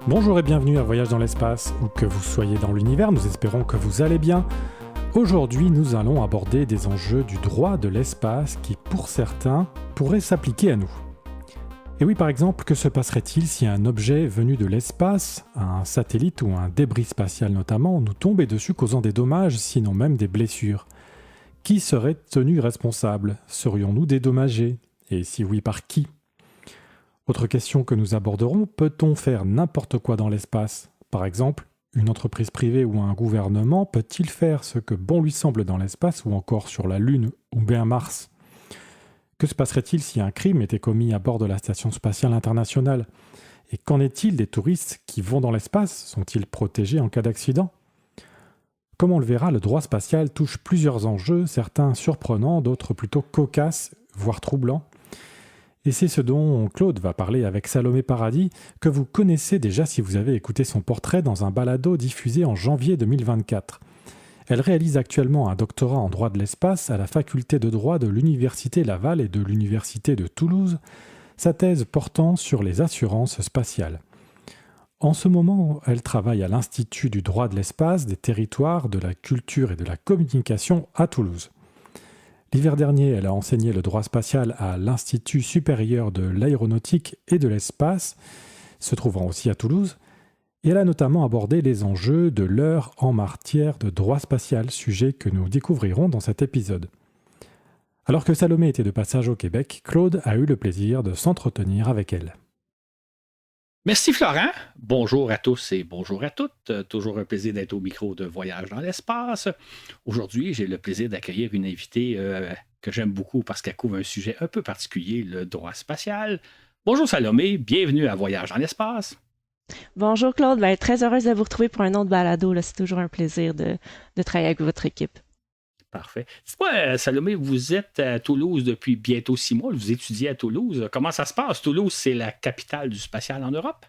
Bonjour et bienvenue à Voyage dans l'espace, où que vous soyez dans l'univers, nous espérons que vous allez bien. Aujourd'hui, nous allons aborder des enjeux du droit de l'espace qui, pour certains, pourraient s'appliquer à nous. Et oui, par exemple, que se passerait-il si un objet venu de l'espace, un satellite ou un débris spatial notamment, nous tombait dessus causant des dommages, sinon même des blessures? Qui serait tenu responsable? Serions-nous dédommagés? Et si oui, par qui? Autre question que nous aborderons, peut-on faire n'importe quoi dans l'espace? Par exemple, une entreprise privée ou un gouvernement peut-il faire ce que bon lui semble dans l'espace ou encore sur la Lune ou bien Mars? Que se passerait-il si un crime était commis à bord de la Station spatiale internationale? Et qu'en est-il des touristes qui vont dans l'espace? Sont-ils protégés en cas d'accident? Comme on le verra, le droit spatial touche plusieurs enjeux, certains surprenants, d'autres plutôt cocasses, voire troublants. Et c'est ce dont Claude va parler avec Salomé Paradis, que vous connaissez déjà si vous avez écouté son portrait dans un balado diffusé en janvier 2024. Elle réalise actuellement un doctorat en droit de l'espace à la faculté de droit de l'Université Laval et de l'Université de Toulouse, sa thèse portant sur les assurances spatiales. En ce moment, elle travaille à l'Institut du droit de l'espace, des territoires, de la culture et de la communication à Toulouse. L'hiver dernier, elle a enseigné le droit spatial à l'Institut supérieur de l'aéronautique et de l'espace, se trouvant aussi à Toulouse, et elle a notamment abordé les enjeux de l'heure en matière de droit spatial, sujet que nous découvrirons dans cet épisode. Alors que Salomé était de passage au Québec, Claude a eu le plaisir de s'entretenir avec elle. Merci Florent. Bonjour à tous et bonjour à toutes. Toujours un plaisir d'être au micro de Voyage dans l'espace. Aujourd'hui, j'ai le plaisir d'accueillir une invitée que j'aime beaucoup parce qu'elle couvre un sujet un peu particulier, le droit spatial. Bonjour Salomé, bienvenue à Voyage dans l'espace. Bonjour Claude, très heureuse de vous retrouver pour un autre balado. C'est toujours un plaisir de travailler avec votre équipe. Parfait. Dites-moi, Salomé, vous êtes à Toulouse depuis bientôt 6 mois. Vous étudiez à Toulouse. Comment ça se passe? Toulouse, c'est la capitale du spatial en Europe?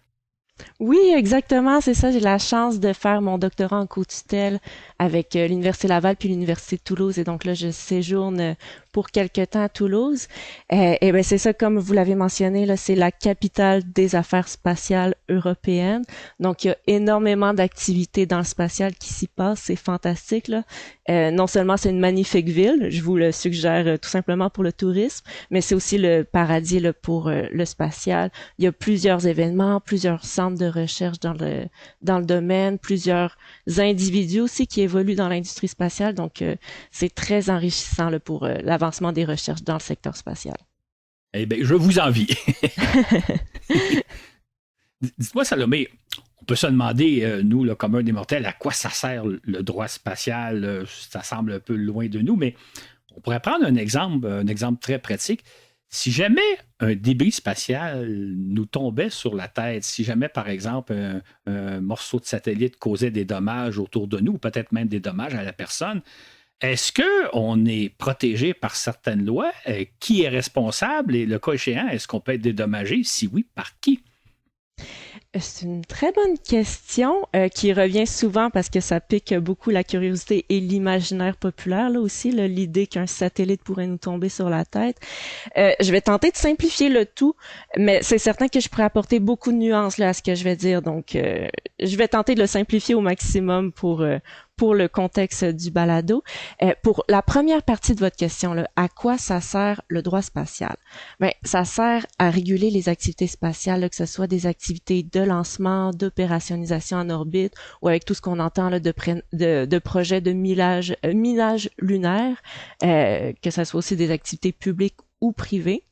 Oui, exactement, c'est ça. J'ai la chance de faire mon doctorat en co-tutelle avec l'Université Laval puis l'Université de Toulouse. Et donc là, je séjourne pour quelque temps à Toulouse. Et ben c'est ça, comme vous l'avez mentionné, là, c'est la capitale des affaires spatiales européennes. Donc, il y a énormément d'activités dans le spatial qui s'y passent. C'est fantastique, là. Non seulement c'est une magnifique ville, je vous le suggère tout simplement pour le tourisme, mais c'est aussi le paradis là, pour le spatial. Il y a plusieurs événements, plusieurs centres de recherche dans le domaine, plusieurs individus aussi qui évoluent dans l'industrie spatiale. Donc, c'est très enrichissant là, pour l'avancement des recherches dans le secteur spatial. Eh bien, je vous envie. Dites-moi, Salomé, on peut se demander, nous, le commun des mortels, à quoi ça sert le droit spatial? Ça semble un peu loin de nous, mais on pourrait prendre un exemple très pratique. Si jamais un débris spatial nous tombait sur la tête, si jamais, par exemple, un morceau de satellite causait des dommages autour de nous, peut-être même des dommages à la personne, est-ce qu'on est protégé par certaines lois? Qui est responsable? Et le cas échéant, est-ce qu'on peut être dédommagé? Si oui, par qui? C'est une très bonne question qui revient souvent parce que ça pique beaucoup la curiosité et l'imaginaire populaire là aussi, là, l'idée qu'un satellite pourrait nous tomber sur la tête. Je vais tenter de simplifier le tout, mais c'est certain que je pourrais apporter beaucoup de nuances là, à ce que je vais dire. Donc, je vais tenter de le simplifier au maximum pour le contexte du balado. Pour la première partie de votre question, là, à quoi ça sert le droit spatial? Ben, ça sert à réguler les activités spatiales, là, que ce soit des activités de lancement, d'opérationnalisation en orbite, ou avec tout ce qu'on entend là, de projets de minage lunaire, que ce soit aussi des activités publiques ou privées.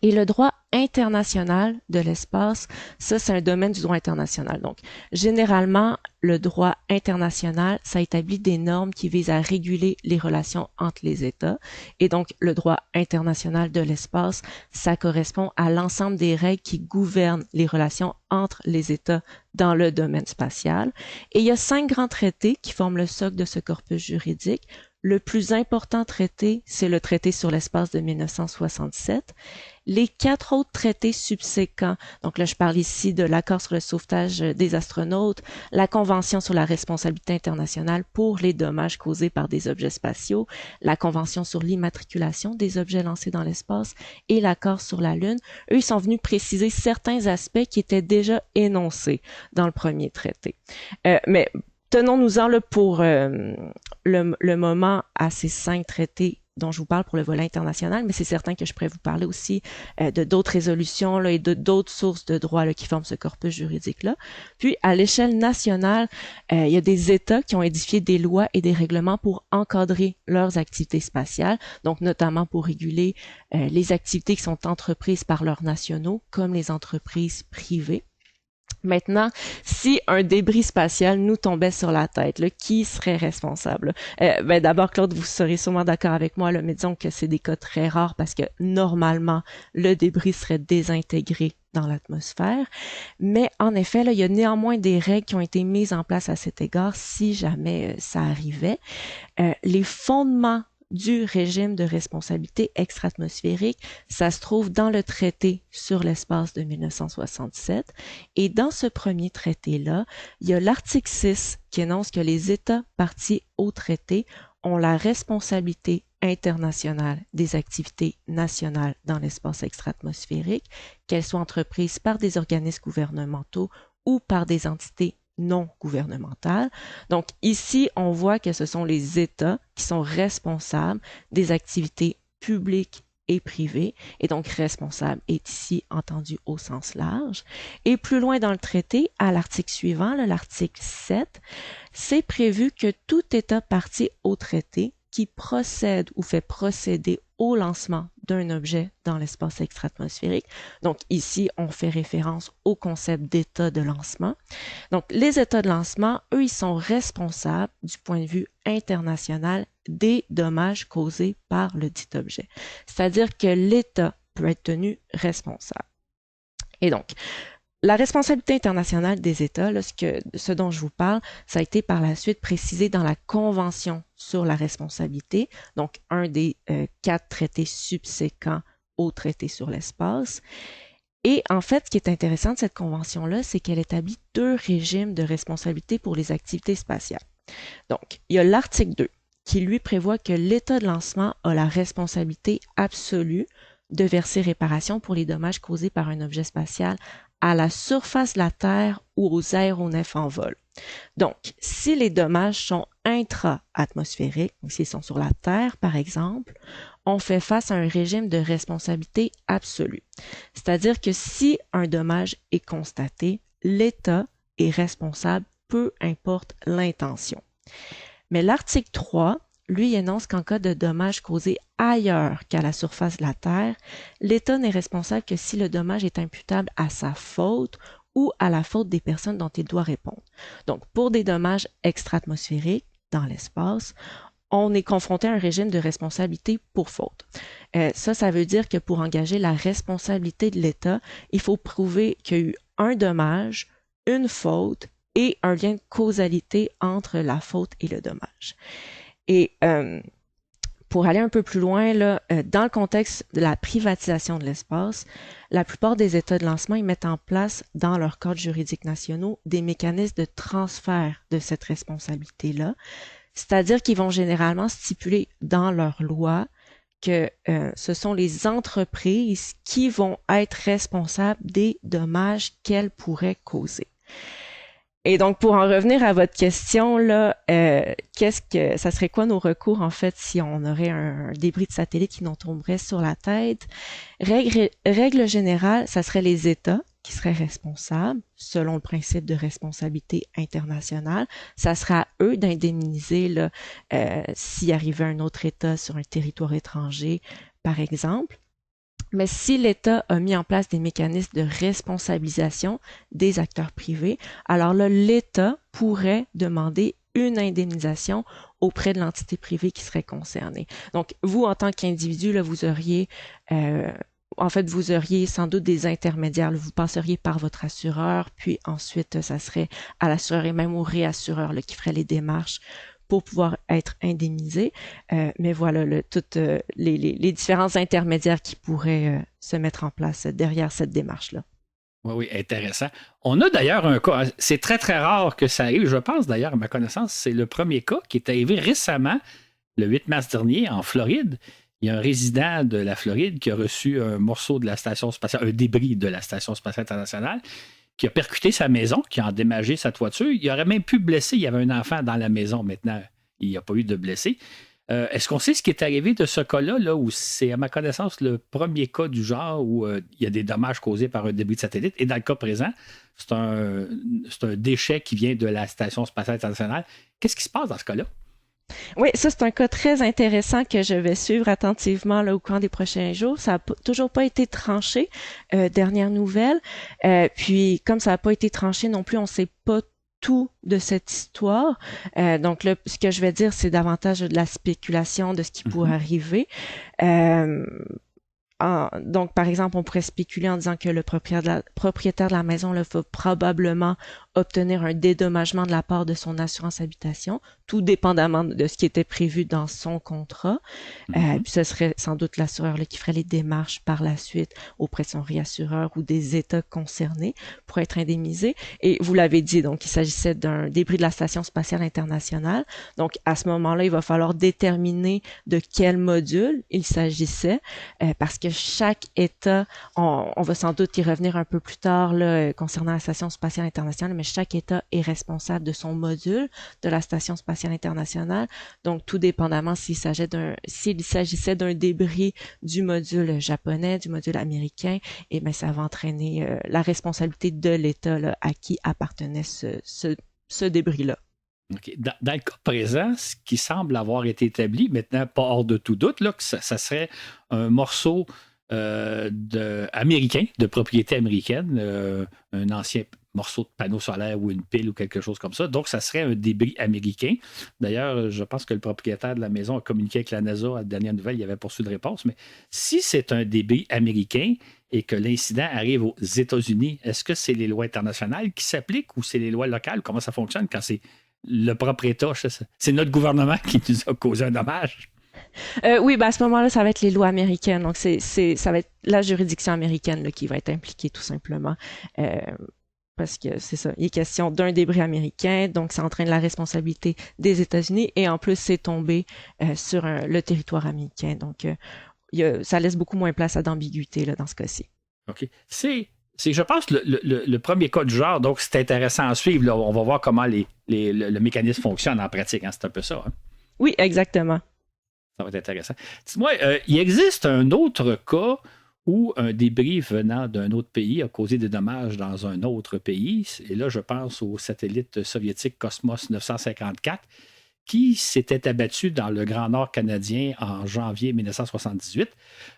Et le droit international de l'espace, ça, c'est un domaine du droit international. Donc, généralement, le droit international, ça établit des normes qui visent à réguler les relations entre les États. Et donc, le droit international de l'espace, ça correspond à l'ensemble des règles qui gouvernent les relations entre les États dans le domaine spatial. Et il y a 5 grands traités qui forment le socle de ce corpus juridique. Le plus important traité, c'est le traité sur l'espace de 1967. Les 4 autres traités subséquents, donc là je parle ici de l'accord sur le sauvetage des astronautes, la Convention sur la responsabilité internationale pour les dommages causés par des objets spatiaux, la Convention sur l'immatriculation des objets lancés dans l'espace et l'accord sur la Lune, eux ils sont venus préciser certains aspects qui étaient déjà énoncés dans le premier traité. Mais tenons-nous-en là pour le moment à ces 5 traités dont je vous parle pour le volet international, mais c'est certain que je pourrais vous parler aussi de d'autres résolutions là, et de d'autres sources de droit là, qui forment ce corpus juridique-là. Puis, à l'échelle nationale, il y a des États qui ont édifié des lois et des règlements pour encadrer leurs activités spatiales, donc notamment pour réguler les activités qui sont entreprises par leurs nationaux, comme les entreprises privées. Maintenant, si un débris spatial nous tombait sur la tête, là, qui serait responsable? D'abord, Claude, vous serez sûrement d'accord avec moi, là, mais disons que c'est des cas très rares parce que normalement, le débris serait désintégré dans l'atmosphère. Mais en effet, là, il y a néanmoins des règles qui ont été mises en place à cet égard si jamais ça arrivait. Les fondements du régime de responsabilité extra-atmosphérique, ça se trouve dans le traité sur l'espace de 1967. Et dans ce premier traité-là, il y a l'article 6 qui énonce que les États partis au traité ont la responsabilité internationale des activités nationales dans l'espace extra-atmosphérique, qu'elles soient entreprises par des organismes gouvernementaux ou par des entités non gouvernementales. Donc ici, on voit que ce sont les États qui sont responsables des activités publiques et privées, et donc responsable est ici entendu au sens large. Et plus loin dans le traité, à l'article suivant, l'article 7, c'est prévu que tout État parti au traité qui procède ou fait procéder au lancement d'un objet dans l'espace extra-atmosphérique. Donc ici, on fait référence au concept d'état de lancement. Donc les états de lancement, eux, ils sont responsables du point de vue international des dommages causés par le dit objet. C'est-à-dire que l'État peut être tenu responsable. Et donc, la responsabilité internationale des États, là, ce dont je vous parle, ça a été par la suite précisé dans la Convention sur la responsabilité, donc un des 4 traités subséquents au traité sur l'espace. Et en fait, ce qui est intéressant de cette convention-là, c'est qu'elle établit 2 régimes de responsabilité pour les activités spatiales. Donc, il y a l'article 2 qui lui prévoit que l'État de lancement a la responsabilité absolue de verser réparation pour les dommages causés par un objet spatial à la surface de la Terre ou aux aéronefs en vol. Donc, si les dommages sont intra-atmosphériques, donc s'ils sont sur la Terre, par exemple, on fait face à un régime de responsabilité absolue. C'est-à-dire que si un dommage est constaté, l'État est responsable, peu importe l'intention. Mais l'article 3, lui, énonce qu'en cas de dommage causé ailleurs qu'à la surface de la Terre, l'État n'est responsable que si le dommage est imputable à sa faute ou à la faute des personnes dont il doit répondre. Donc, pour des dommages extra-atmosphériques dans l'espace, on est confronté à un régime de responsabilité pour faute. Ça veut dire que pour engager la responsabilité de l'État, il faut prouver qu'il y a eu un dommage, une faute et un lien de causalité entre la faute et le dommage. Et pour aller un peu plus loin, là, dans le contexte de la privatisation de l'espace, la plupart des États de lancement ils mettent en place dans leurs codes juridiques nationaux des mécanismes de transfert de cette responsabilité-là. C'est-à-dire qu'ils vont généralement stipuler dans leurs lois que ce sont les entreprises qui vont être responsables des dommages qu'elles pourraient causer. Et donc, pour en revenir à votre question, là, ça serait quoi nos recours, en fait, si on aurait un débris de satellite qui nous tomberait sur la tête? Règle générale, ça serait les États qui seraient responsables, selon le principe de responsabilité internationale. Ça sera à eux d'indemniser, là, s'il arrivait un autre État sur un territoire étranger, par exemple. Mais si l'État a mis en place des mécanismes de responsabilisation des acteurs privés, alors là, l'État pourrait demander une indemnisation auprès de l'entité privée qui serait concernée. Donc, vous, en tant qu'individu, là, vous auriez sans doute des intermédiaires. Vous passeriez par votre assureur, puis ensuite, ça serait à l'assureur et même au réassureur là, qui ferait les démarches pour pouvoir être indemnisés. Mais voilà, toutes les différents intermédiaires qui pourraient se mettre en place derrière cette démarche-là. Oui, oui, intéressant. On a d'ailleurs un cas, c'est très, très rare que ça arrive. Je pense d'ailleurs, à ma connaissance, c'est le premier cas qui est arrivé récemment, le 8 mars dernier, en Floride. Il y a un résident de la Floride qui a reçu un morceau de la station spatiale, un débris de la Station spatiale internationale, qui a percuté sa maison, qui a endommagé sa toiture. Il aurait même pu blesser. Il y avait un enfant dans la maison. Maintenant, il n'y a pas eu de blessé. Est-ce qu'on sait ce qui est arrivé de ce cas-là, là, où c'est, à ma connaissance, le premier cas du genre où il y a des dommages causés par un débris de satellite? Et dans le cas présent, c'est un déchet qui vient de la Station spatiale internationale. Qu'est-ce qui se passe dans ce cas-là? Oui, ça c'est un cas très intéressant que je vais suivre attentivement là, au cours des prochains jours. Ça n'a toujours pas été tranché, dernière nouvelle. Puis comme ça n'a pas été tranché non plus, on ne sait pas tout de cette histoire. Donc là, ce que je vais dire, c'est davantage de la spéculation de ce qui pourrait arriver. Donc, par exemple, on pourrait spéculer en disant que le propriétaire de la maison là, va probablement obtenir un dédommagement de la part de son assurance habitation, tout dépendamment de ce qui était prévu dans son contrat. Puis ce serait sans doute l'assureur là, qui ferait les démarches par la suite auprès de son réassureur ou des États concernés pour être indemnisé. Et vous l'avez dit, donc il s'agissait d'un débris de la Station spatiale internationale. Donc à ce moment-là, il va falloir déterminer de quel module il s'agissait, parce que chaque État, on va sans doute y revenir un peu plus tard là, concernant la Station spatiale internationale, mais chaque État est responsable de son module de la Station spatiale internationale. Donc, tout dépendamment s'il s'agissait d'un débris du module japonais, du module américain, et bien ça va entraîner la responsabilité de l'État là, à qui appartenait ce débris-là. Okay. Dans le cas présent, ce qui semble avoir été établi, maintenant pas hors de tout doute, là, que ça serait un morceau américain, de propriété américaine, un ancien morceau de panneau solaire ou une pile ou quelque chose comme ça. Donc, ça serait un débris américain. D'ailleurs, je pense que le propriétaire de la maison a communiqué avec la NASA à la dernière nouvelle, il n'y avait pas reçu de réponse. Mais si c'est un débris américain et que l'incident arrive aux États-Unis, est-ce que c'est les lois internationales qui s'appliquent ou c'est les lois locales? Comment ça fonctionne quand c'est le propre État? C'est notre gouvernement qui nous a causé un dommage? Oui, ben à ce moment-là, ça va être les lois américaines. Donc, ça va être la juridiction américaine là, qui va être impliquée tout simplement. Parce que c'est ça, il est question d'un débris américain, donc ça entraîne la responsabilité des États-Unis et en plus, c'est tombé sur le territoire américain. Donc, ça laisse beaucoup moins place à d'ambiguïté là, dans ce cas-ci. OK. C'est, je pense, le premier cas du genre, donc c'est intéressant à suivre. Là. On va voir comment le mécanisme fonctionne en pratique. Hein. C'est un peu ça. Hein? Oui, exactement. Ça va être intéressant. Dis-moi, il existe un autre cas où un débris venant d'un autre pays a causé des dommages dans un autre pays. Et là, je pense au satellite soviétique Cosmos 954 qui s'était abattu dans le Grand Nord canadien en janvier 1978.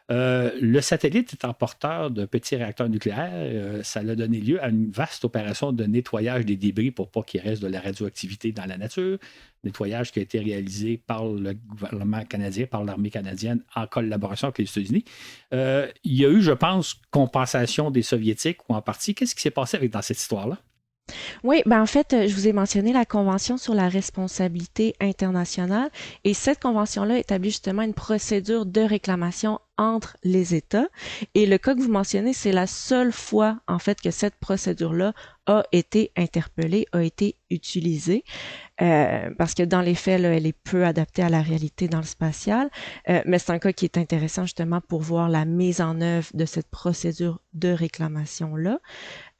Le satellite étant porteur d'un petit réacteur nucléaire, ça a donné lieu à une vaste opération de nettoyage des débris pour pas qu'il reste de la radioactivité dans la nature. Nettoyage qui a été réalisé par le gouvernement canadien, par l'armée canadienne, en collaboration avec les États-Unis. Il y a eu, je pense, compensation des Soviétiques ou en partie. Qu'est-ce qui s'est passé dans cette histoire-là? Oui, ben en fait, je vous ai mentionné la Convention sur la responsabilité internationale et cette convention-là établit justement une procédure de réclamation entre les États. Et le cas que vous mentionnez, c'est la seule fois, en fait, que cette procédure-là a été interpellée, a été utilisée, parce que dans les faits, là, elle est peu adaptée à la réalité dans le spatial. Mais c'est un cas qui est intéressant justement pour voir la mise en œuvre de cette procédure de réclamation-là.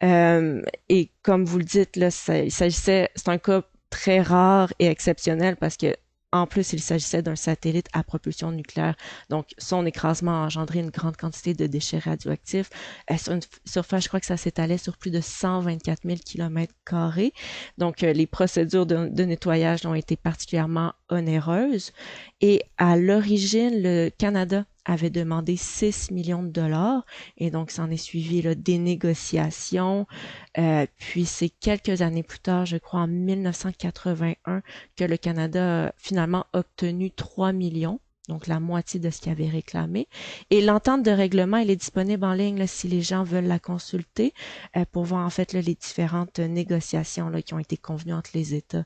Et comme vous le dites, là, c'est un cas très rare et exceptionnel parce que en plus, il s'agissait d'un satellite à propulsion nucléaire. Donc, son écrasement a engendré une grande quantité de déchets radioactifs. Sur une surface, je crois que ça s'étalait sur plus de 124 000 km². Donc, les procédures de nettoyage ont été particulièrement onéreuses. Et à l'origine, le Canada avait demandé 6 millions de dollars et donc s'en est suivi là, des négociations. Puis c'est quelques années plus tard, je crois en 1981, que le Canada a finalement obtenu 3 millions, donc la moitié de ce qu'il avait réclamé. Et l'entente de règlement, elle est disponible en ligne là, si les gens veulent la consulter pour voir en fait là, les différentes négociations là, qui ont été convenues entre les États.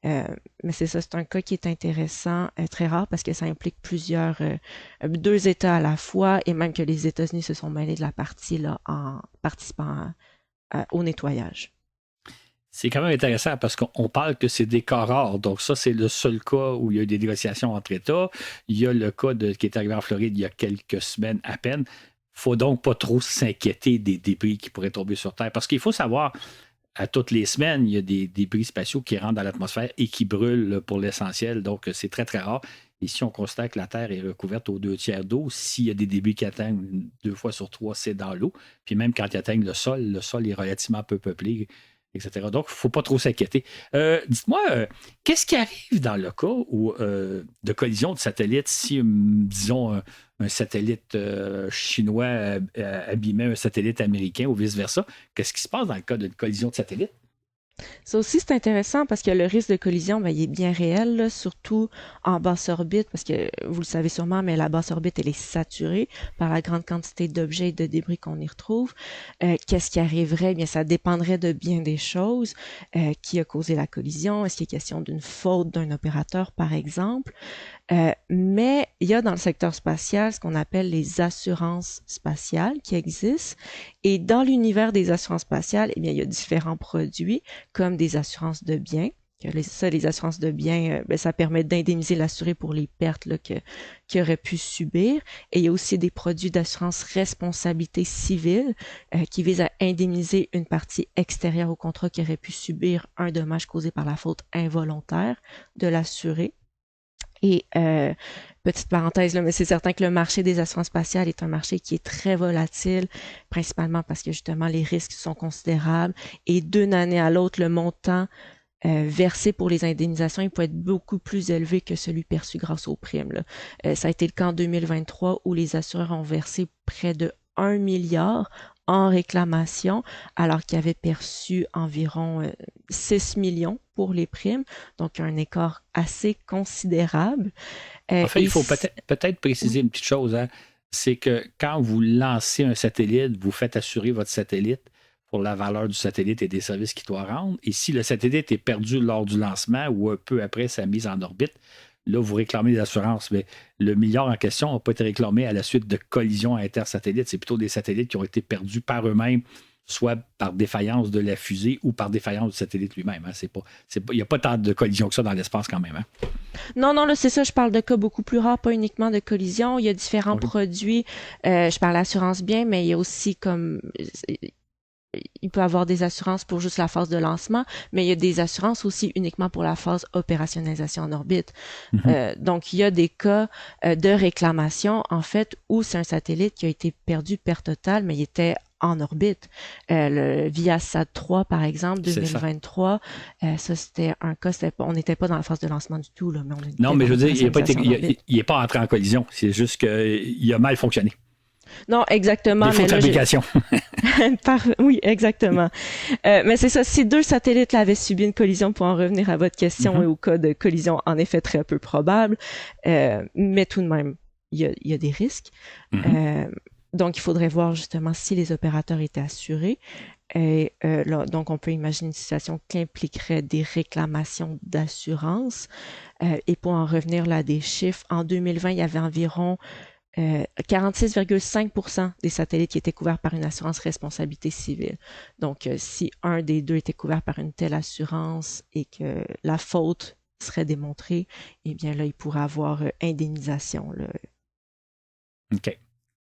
Mais c'est ça, c'est un cas qui est intéressant, très rare parce que ça implique deux États à la fois et même que les États-Unis se sont mêlés de la partie là, en participant au nettoyage. C'est quand même intéressant parce qu'on parle que c'est des cas rares. Donc, ça, c'est le seul cas où il y a eu des négociations entre États. Il y a le cas qui est arrivé en Floride il y a quelques semaines à peine. Il ne faut donc pas trop s'inquiéter des débris qui pourraient tomber sur Terre. Parce qu'il faut savoir, à toutes les semaines, il y a des débris spatiaux qui rentrent dans l'atmosphère et qui brûlent pour l'essentiel. Donc, c'est très, très rare. Ici, on constate que la Terre est recouverte aux 2 tiers d'eau. S'il y a des débris qui atteignent 2 fois sur 3, c'est dans l'eau. Puis même quand ils atteignent le sol est relativement peu peuplé, etc. Donc, il ne faut pas trop s'inquiéter. Dites-moi, qu'est-ce qui arrive dans le cas de collision de satellites si, disons, un satellite chinois abîmait un satellite américain ou vice-versa? Qu'est-ce qui se passe dans le cas d'une collision de satellites? Ça aussi, c'est intéressant parce que le risque de collision, ben, il est bien réel, là, surtout en basse orbite, parce que vous le savez sûrement, mais la basse orbite, elle est saturée par la grande quantité d'objets et de débris qu'on y retrouve. Qu'est-ce qui arriverait? Bien, ça dépendrait de bien des choses. Qui a causé la collision? Est-ce qu'il est question d'une faute d'un opérateur, par exemple? Mais il y a dans le secteur spatial ce qu'on appelle les assurances spatiales qui existent. Et dans l'univers des assurances spatiales, eh bien, il y a différents produits comme des assurances de biens. Les assurances de biens, ben, ça permet d'indemniser l'assuré pour les pertes là, qu'il aurait pu subir. Et il y a aussi des produits d'assurance responsabilité civile qui visent à indemniser une partie extérieure au contrat qui aurait pu subir un dommage causé par la faute involontaire de l'assuré. Et petite parenthèse, là, mais c'est certain que le marché des assurances spatiales est un marché qui est très volatile, principalement parce que justement les risques sont considérables et d'une année à l'autre, le montant versé pour les indemnisations, il peut être beaucoup plus élevé que celui perçu grâce aux primes. Là. Ça a été le cas en 2023 où les assureurs ont versé près de 1 milliard en réclamation, alors qu'ils avaient perçu environ 6 millions pour les primes, donc un écart assez considérable. En fait, il faut peut-être préciser une petite chose, hein? C'est que quand vous lancez un satellite, vous faites assurer votre satellite pour la valeur du satellite et des services qu'il doit rendre. Et si le satellite est perdu lors du lancement ou un peu après sa mise en orbite, là, vous réclamez des assurances. Mais le milliard en question n'a pas été réclamé à la suite de collisions intersatellites. C'est plutôt des satellites qui ont été perdus par eux-mêmes, soit par défaillance de la fusée ou par défaillance du satellite lui-même. Hein. Il n'y a pas tant de collisions que ça dans l'espace quand même. Hein. Non, là, c'est ça, je parle de cas beaucoup plus rares, pas uniquement de collisions. Il y a différents produits. Je parle d'assurance bien, mais il y a aussi comme... Il peut y avoir des assurances pour juste la phase de lancement, mais il y a des assurances aussi uniquement pour la phase opérationnalisation en orbite. Donc, il y a des cas de réclamation, en fait, où c'est un satellite qui a été perdu, perte totale, mais il était en orbite. Le Viasat 3, par exemple, 2023, ça c'était un cas, on n'était pas dans la phase de lancement du tout. Là, mais je veux dire, il n'est pas entré en collision. C'est juste qu'il a mal fonctionné. Non, exactement. Défaut de fabrication. Oui, exactement. Mais c'est ça, si 2 satellites là, avaient subi une collision, pour en revenir à votre question, et au cas de collision, en effet, très peu probable, mais tout de même, il y a des risques. Donc, il faudrait voir justement si les opérateurs étaient assurés. Et là, donc, on peut imaginer une situation qui impliquerait des réclamations d'assurance. Et pour en revenir là à des chiffres, en 2020, il y avait environ 46,5% des satellites qui étaient couverts par une assurance responsabilité civile. Donc, si un des deux était couvert par une telle assurance et que la faute serait démontrée, eh bien là, il pourrait avoir indemnisation. Là. OK.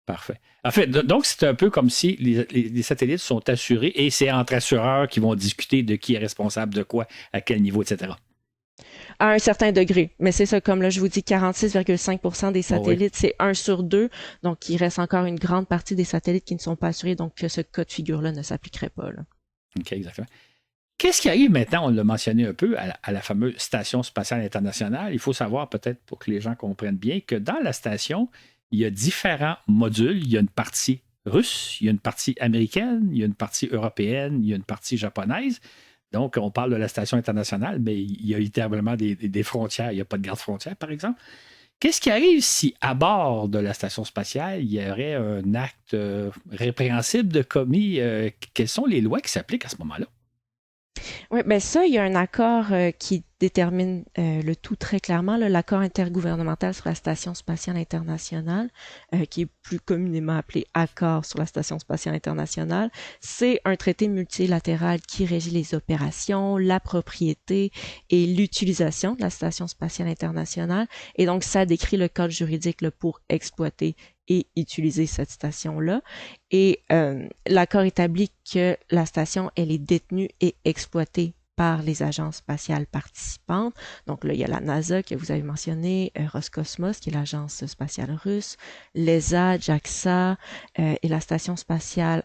Parfait. En fait, donc, c'est un peu comme si les satellites sont assurés et c'est entre assureurs qui vont discuter de qui est responsable de quoi, à quel niveau, etc. À un certain degré. Mais c'est ça, comme là, je vous dis, 46,5% des satellites, c'est 1 sur 2. Donc, il reste encore une grande partie des satellites qui ne sont pas assurés. Donc, ce cas de figure-là ne s'appliquerait pas. Là. OK, exactement. Qu'est-ce qui arrive maintenant, on l'a mentionné un peu, à la fameuse Station spatiale internationale? Il faut savoir, peut-être, pour que les gens comprennent bien, que dans la station, il y a différents modules. Il y a une partie russe, il y a une partie américaine, il y a une partie européenne, il y a une partie japonaise. Donc, on parle de la station internationale, mais il y a littéralement des frontières. Il n'y a pas de garde-frontière, par exemple. Qu'est-ce qui arrive si, à bord de la station spatiale, il y aurait un acte répréhensible de commis? Quelles sont les lois qui s'appliquent à ce moment-là? Oui, ben ça, il y a un accord qui détermine le tout très clairement, là, l'accord intergouvernemental sur la Station spatiale internationale, qui est plus communément appelé accord sur la Station spatiale internationale. C'est un traité multilatéral qui régit les opérations, la propriété et l'utilisation de la Station spatiale internationale. Et donc, ça décrit le cadre juridique là, pour exploiter et utiliser cette station-là. Et l'accord établit que la station, elle est détenue et exploitée par les agences spatiales participantes. Donc là, il y a la NASA que vous avez mentionné, Roscosmos, qui est l'agence spatiale russe, l'ESA, JAXA et la station spatiale,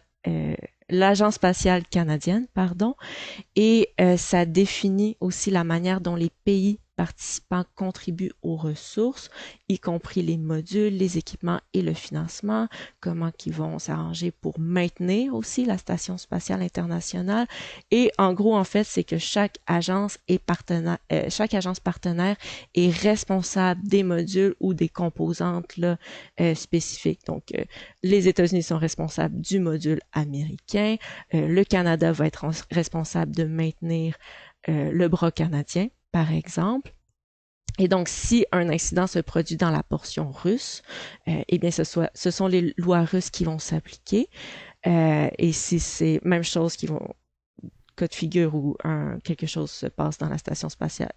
l'agence spatiale canadienne, pardon. Et ça définit aussi la manière dont les pays participants contribuent aux ressources, y compris les modules, les équipements et le financement, comment ils vont s'arranger pour maintenir aussi la Station spatiale internationale. Et en gros, en fait, c'est que chaque agence partenaire est responsable des modules ou des composantes là, spécifiques. Donc, les États-Unis sont responsables du module américain, le Canada va être responsable de maintenir le bras canadien, par exemple. Et donc, si un incident se produit dans la portion russe, eh bien, ce sont les lois russes qui vont s'appliquer. Et si c'est même chose qui vont cas de figure où quelque chose se passe dans la station spatiale,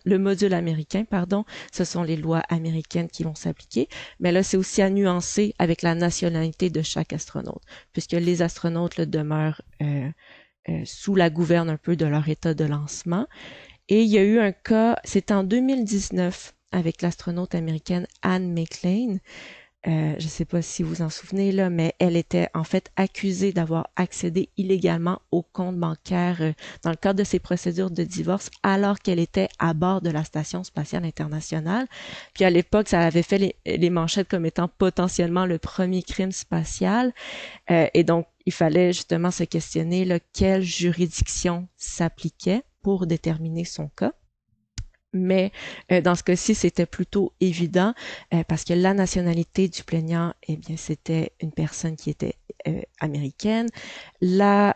le module américain, pardon, ce sont les lois américaines qui vont s'appliquer. Mais là, c'est aussi à nuancer avec la nationalité de chaque astronaute, puisque les astronautes là, demeurent sous la gouverne un peu de leur état de lancement. Et il y a eu un cas, c'était en 2019, avec l'astronaute américaine Anne McClain. Je ne sais pas si vous vous en souvenez, là, mais elle était en fait accusée d'avoir accédé illégalement au compte bancaire dans le cadre de ses procédures de divorce alors qu'elle était à bord de la Station spatiale internationale. Puis à l'époque, ça avait fait les manchettes comme étant potentiellement le premier crime spatial. Et donc, il fallait justement se questionner là, quelle juridiction s'appliquait pour déterminer son cas. Mais dans ce cas-ci, c'était plutôt évident parce que la nationalité du plaignant, eh bien, c'était une personne qui était américaine. La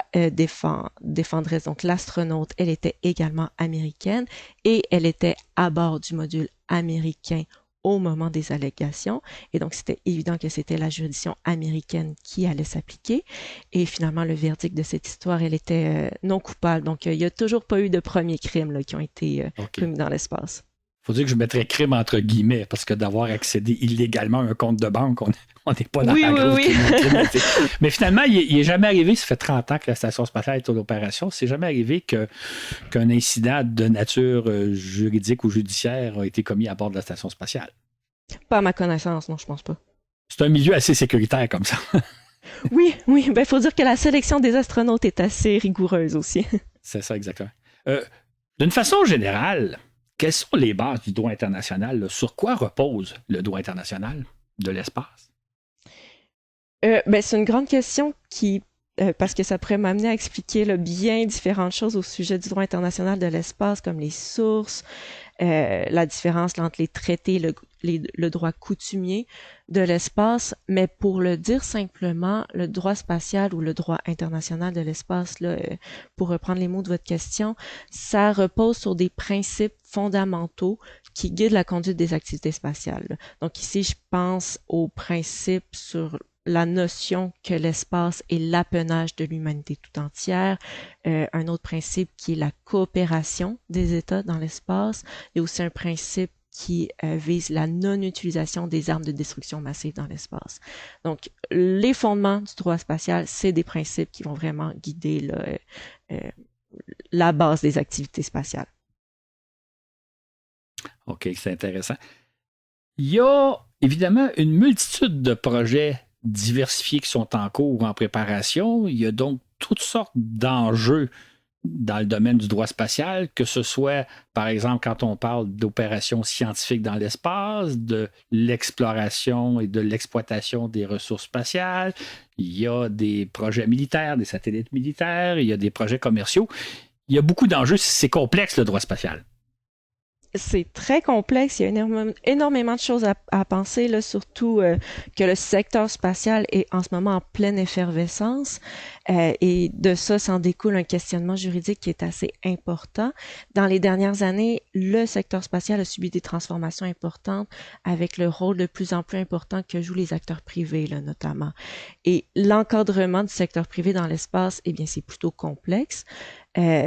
défendresse, donc l'astronaute, elle était également américaine et elle était à bord du module américain au moment des allégations. Et donc, c'était évident que c'était la juridiction américaine qui allait s'appliquer. Et finalement, le verdict de cette histoire, elle était non coupable. Donc, il n'y a toujours pas eu de premiers crimes là, qui ont été commis dans l'espace. Il faut dire que je mettrais crime entre guillemets, parce que d'avoir accédé illégalement à un compte de banque, on n'est pas dans la grosse criminalité. Mais finalement, il n'est jamais arrivé, ça fait 30 ans que la Station spatiale est en opération, c'est jamais arrivé qu'un incident de nature juridique ou judiciaire a été commis à bord de la Station spatiale. Pas à ma connaissance, non, je pense pas. C'est un milieu assez sécuritaire comme ça. Oui, ben faut dire que la sélection des astronautes est assez rigoureuse aussi. C'est ça, exactement. D'une façon générale, quelles sont les bases du droit international? Là? Sur quoi repose le droit international de l'espace? Ben, c'est une grande question qui, parce que ça pourrait m'amener à expliquer là, bien différentes choses au sujet du droit international de l'espace, comme les sources, la différence entre les traités, le droit coutumier de l'espace. Mais pour le dire simplement, le droit spatial ou le droit international de l'espace, là, pour reprendre les mots de votre question, ça repose sur des principes fondamentaux qui guident la conduite des activités spatiales. Donc ici, je pense aux principes sur la notion que l'espace est l'apanage de l'humanité tout entière. Un autre principe qui est la coopération des États dans l'espace. Il y a aussi un principe qui vise la non-utilisation des armes de destruction massive dans l'espace. Donc, les fondements du droit spatial, c'est des principes qui vont vraiment guider là, la base des activités spatiales. OK, c'est intéressant. Il y a évidemment une multitude de projets diversifiés qui sont en cours ou en préparation. Il y a donc toutes sortes d'enjeux dans le domaine du droit spatial, que ce soit, par exemple, quand on parle d'opérations scientifiques dans l'espace, de l'exploration et de l'exploitation des ressources spatiales. Il y a des projets militaires, des satellites militaires, il y a des projets commerciaux. Il y a beaucoup d'enjeux. C'est complexe, le droit spatial. c'est très complexe. Il y a énormément de choses à penser, là, surtout que le secteur spatial est en ce moment en pleine effervescence. Et de ça s'en découle un questionnement juridique qui est assez important. Dans les dernières années, le secteur spatial a subi des transformations importantes avec le rôle de plus en plus important que jouent les acteurs privés, là, notamment. Et l'encadrement du secteur privé dans l'espace, eh bien, c'est plutôt complexe.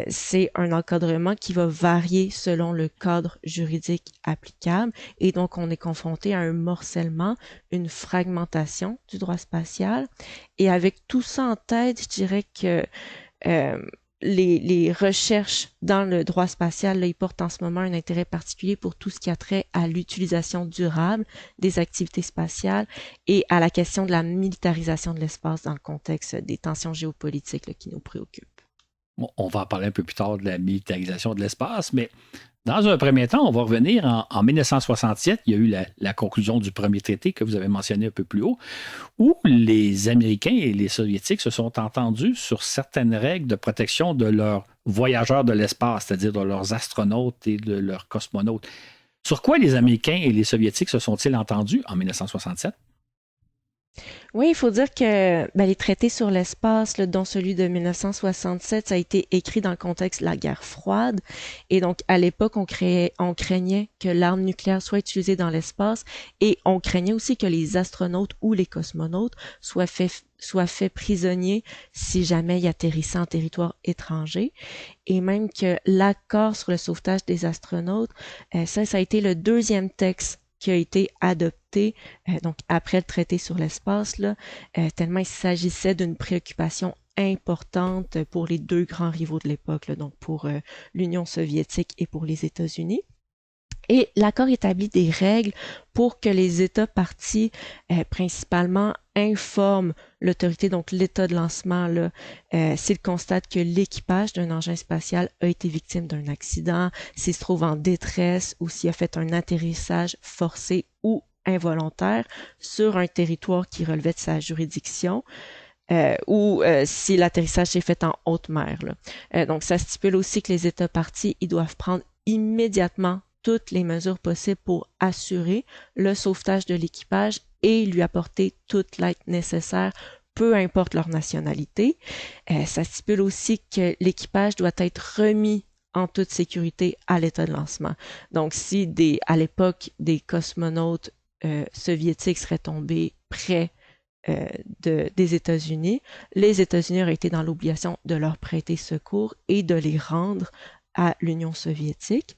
C'est un encadrement qui va varier selon le cadre juridique applicable et donc on est confronté à un morcellement, une fragmentation du droit spatial. Et avec tout ça en tête, je dirais que les recherches dans le droit spatial, là, ils portent en ce moment un intérêt particulier pour tout ce qui a trait à l'utilisation durable des activités spatiales et à la question de la militarisation de l'espace dans le contexte des tensions géopolitiques là, qui nous préoccupent. Bon, on va en parler un peu plus tard de la militarisation de l'espace, mais dans un premier temps, on va revenir en 1967. Il y a eu la conclusion du premier traité que vous avez mentionné un peu plus haut, où les Américains et les Soviétiques se sont entendus sur certaines règles de protection de leurs voyageurs de l'espace, c'est-à-dire de leurs astronautes et de leurs cosmonautes. Sur quoi les Américains et les Soviétiques se sont-ils entendus en 1967? Oui, il faut dire que les traités sur l'espace, là, dont celui de 1967, ça a été écrit dans le contexte de la guerre froide. Et donc, à l'époque, on craignait que l'arme nucléaire soit utilisée dans l'espace et on craignait aussi que les astronautes ou les cosmonautes soient faits prisonniers si jamais ils atterrissaient en territoire étranger. Et même que l'accord sur le sauvetage des astronautes, ça a été le deuxième texte qui a été adopté donc après le traité sur l'espace, là, tellement il s'agissait d'une préoccupation importante pour les deux grands rivaux de l'époque, là, donc pour l'Union soviétique et pour les États-Unis. Et l'accord établit des règles pour que les États parties, principalement, informent l'autorité, donc l'État de lancement, là, s'il constate que l'équipage d'un engin spatial a été victime d'un accident, s'il se trouve en détresse ou s'il a fait un atterrissage forcé ou involontaire sur un territoire qui relevait de sa juridiction. Ou si l'atterrissage s'est fait en haute mer. Là. Donc, ça stipule aussi que les États parties, ils doivent prendre immédiatement toutes les mesures possibles pour assurer le sauvetage de l'équipage et lui apporter toute l'aide nécessaire, peu importe leur nationalité. Ça stipule aussi que l'équipage doit être remis en toute sécurité à l'état de lancement. Donc, si à l'époque, des cosmonautes soviétiques seraient tombés près des États-Unis, les États-Unis auraient été dans l'obligation de leur prêter secours et de les rendre à l'Union soviétique.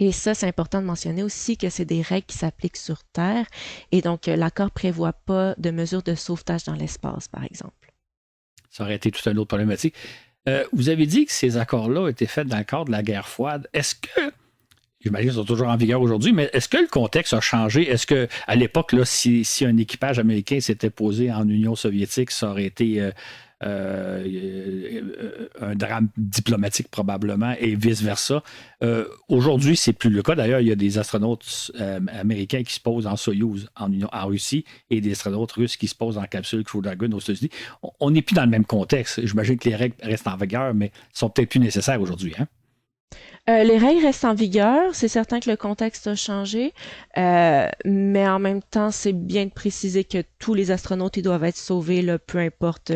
Et ça, c'est important de mentionner aussi que c'est des règles qui s'appliquent sur Terre et donc l'accord prévoit pas de mesures de sauvetage dans l'espace, par exemple. Ça aurait été tout un autre problématique. Vous avez dit que ces accords-là ont été faits dans le cadre de la guerre froide. Est-ce que, j'imagine qu'ils sont toujours en vigueur aujourd'hui, mais est-ce que le contexte a changé? Est-ce que à l'époque, là, si un équipage américain s'était posé en Union soviétique, ça aurait été un drame diplomatique probablement et vice-versa. Aujourd'hui, c'est plus le cas. D'ailleurs, il y a des astronautes américains qui se posent en Soyouz en Russie et des astronautes russes qui se posent en capsule Crew Dragon aux États-Unis. On n'est plus dans le même contexte. J'imagine que les règles restent en vigueur, mais sont peut-être plus nécessaires aujourd'hui. Hein? Les règles restent en vigueur. C'est certain que le contexte a changé, mais en même temps, c'est bien de préciser que tous les astronautes ils doivent être sauvés, là, peu importe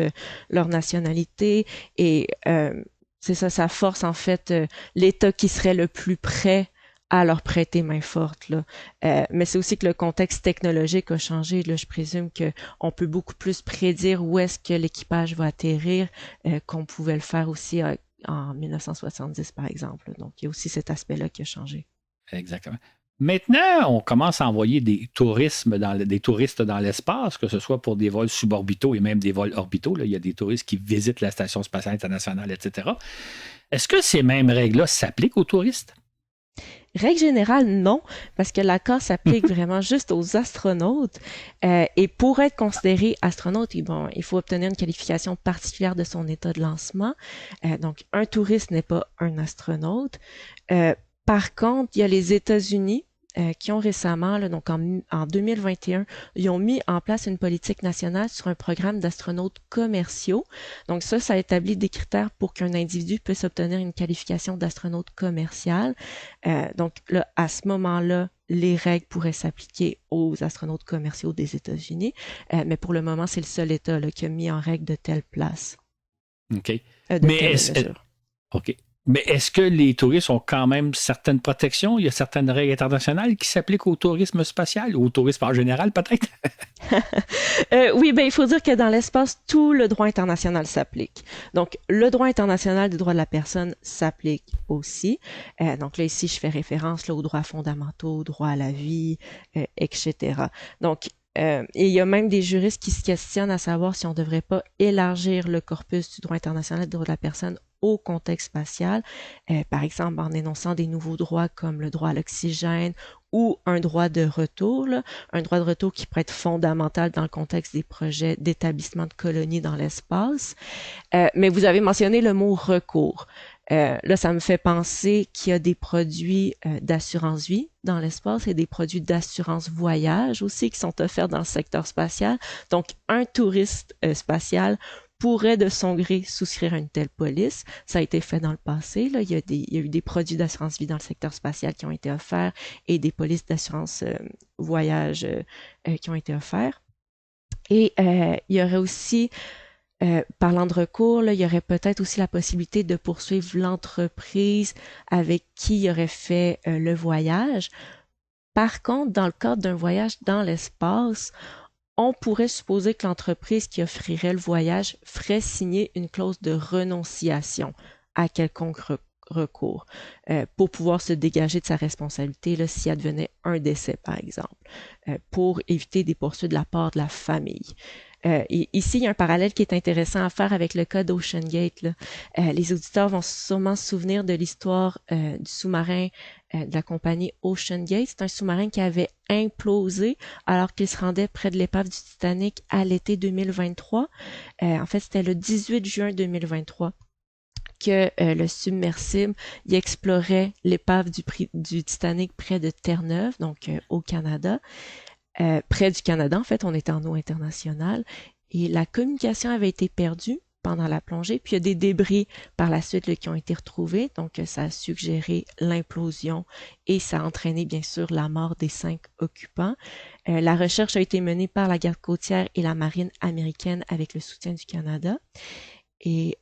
leur nationalité. Et c'est ça, ça force en fait l'État qui serait le plus près à leur prêter main forte. Là. Mais c'est aussi que le contexte technologique a changé. Là, je présume qu'on peut beaucoup plus prédire où est-ce que l'équipage va atterrir qu'on pouvait le faire aussi en 1970, par exemple. Donc, il y a aussi cet aspect-là qui a changé. Exactement. Maintenant, on commence à envoyer des touristes dans l'espace, que ce soit pour des vols suborbitaux et même des vols orbitaux. Là. Il y a des touristes qui visitent la Station spatiale internationale, etc. Est-ce que ces mêmes règles-là s'appliquent aux touristes? Règle générale, non, parce que l'accord s'applique vraiment juste aux astronautes. Et pour être considéré astronaute, il faut obtenir une qualification particulière de son état de lancement. Donc, un touriste n'est pas un astronaute. Par contre, il y a les États-Unis qui ont récemment, là, donc en 2021, ils ont mis en place une politique nationale sur un programme d'astronautes commerciaux. Donc ça établit des critères pour qu'un individu puisse obtenir une qualification d'astronaute commercial. Donc là, à ce moment-là, les règles pourraient s'appliquer aux astronautes commerciaux des États-Unis, mais pour le moment, c'est le seul État là, qui a mis en règle de telle place. OK. OK. Mais est-ce que les touristes ont quand même certaines protections? Il y a certaines règles internationales qui s'appliquent au tourisme spatial ou au tourisme en général, peut-être? Oui, il faut dire que dans l'espace, tout le droit international s'applique. Donc, le droit international des droits de la personne s'applique aussi. Donc là, ici, je fais référence là, aux droits fondamentaux, aux droits à la vie, etc. Donc, et il y a même des juristes qui se questionnent à savoir si on ne devrait pas élargir le corpus du droit international des droits de la personne au contexte spatial, par exemple en énonçant des nouveaux droits comme le droit à l'oxygène ou un droit de retour, là, un droit de retour qui pourrait être fondamental dans le contexte des projets d'établissement de colonies dans l'espace. Mais vous avez mentionné le mot recours. Là, ça me fait penser qu'il y a des produits d'assurance vie dans l'espace et des produits d'assurance voyage aussi qui sont offerts dans le secteur spatial. Donc, un touriste spatial pourrait de son gré souscrire à une telle police. Ça a été fait dans le passé. Là. Il y a eu des produits d'assurance vie dans le secteur spatial qui ont été offerts et des polices d'assurance voyage qui ont été offerts. Et il y aurait aussi, parlant de recours, là, il y aurait peut-être aussi la possibilité de poursuivre l'entreprise avec qui il aurait fait le voyage. Par contre, dans le cadre d'un voyage dans l'espace, on pourrait supposer que l'entreprise qui offrirait le voyage ferait signer une clause de renonciation à quelconque recours pour pouvoir se dégager de sa responsabilité là, si advenait un décès, par exemple, pour éviter des poursuites de la part de la famille. Et ici, il y a un parallèle qui est intéressant à faire avec le cas d'OceanGate. Là. Les auditeurs vont sûrement se souvenir de l'histoire du sous-marin de la compagnie OceanGate. C'est un sous-marin qui avait implosé alors qu'il se rendait près de l'épave du Titanic à l'été 2023. En fait, c'était le 18 juin 2023 que le submersible y explorait l'épave du Titanic près de Terre-Neuve, donc au Canada. Près du Canada, en fait, on était en eau internationale et la communication avait été perdue pendant la plongée, puis il y a des débris par la suite là, qui ont été retrouvés, donc ça a suggéré l'implosion et ça a entraîné bien sûr la mort des 5 occupants. La recherche a été menée par la garde côtière et la marine américaine avec le soutien du Canada et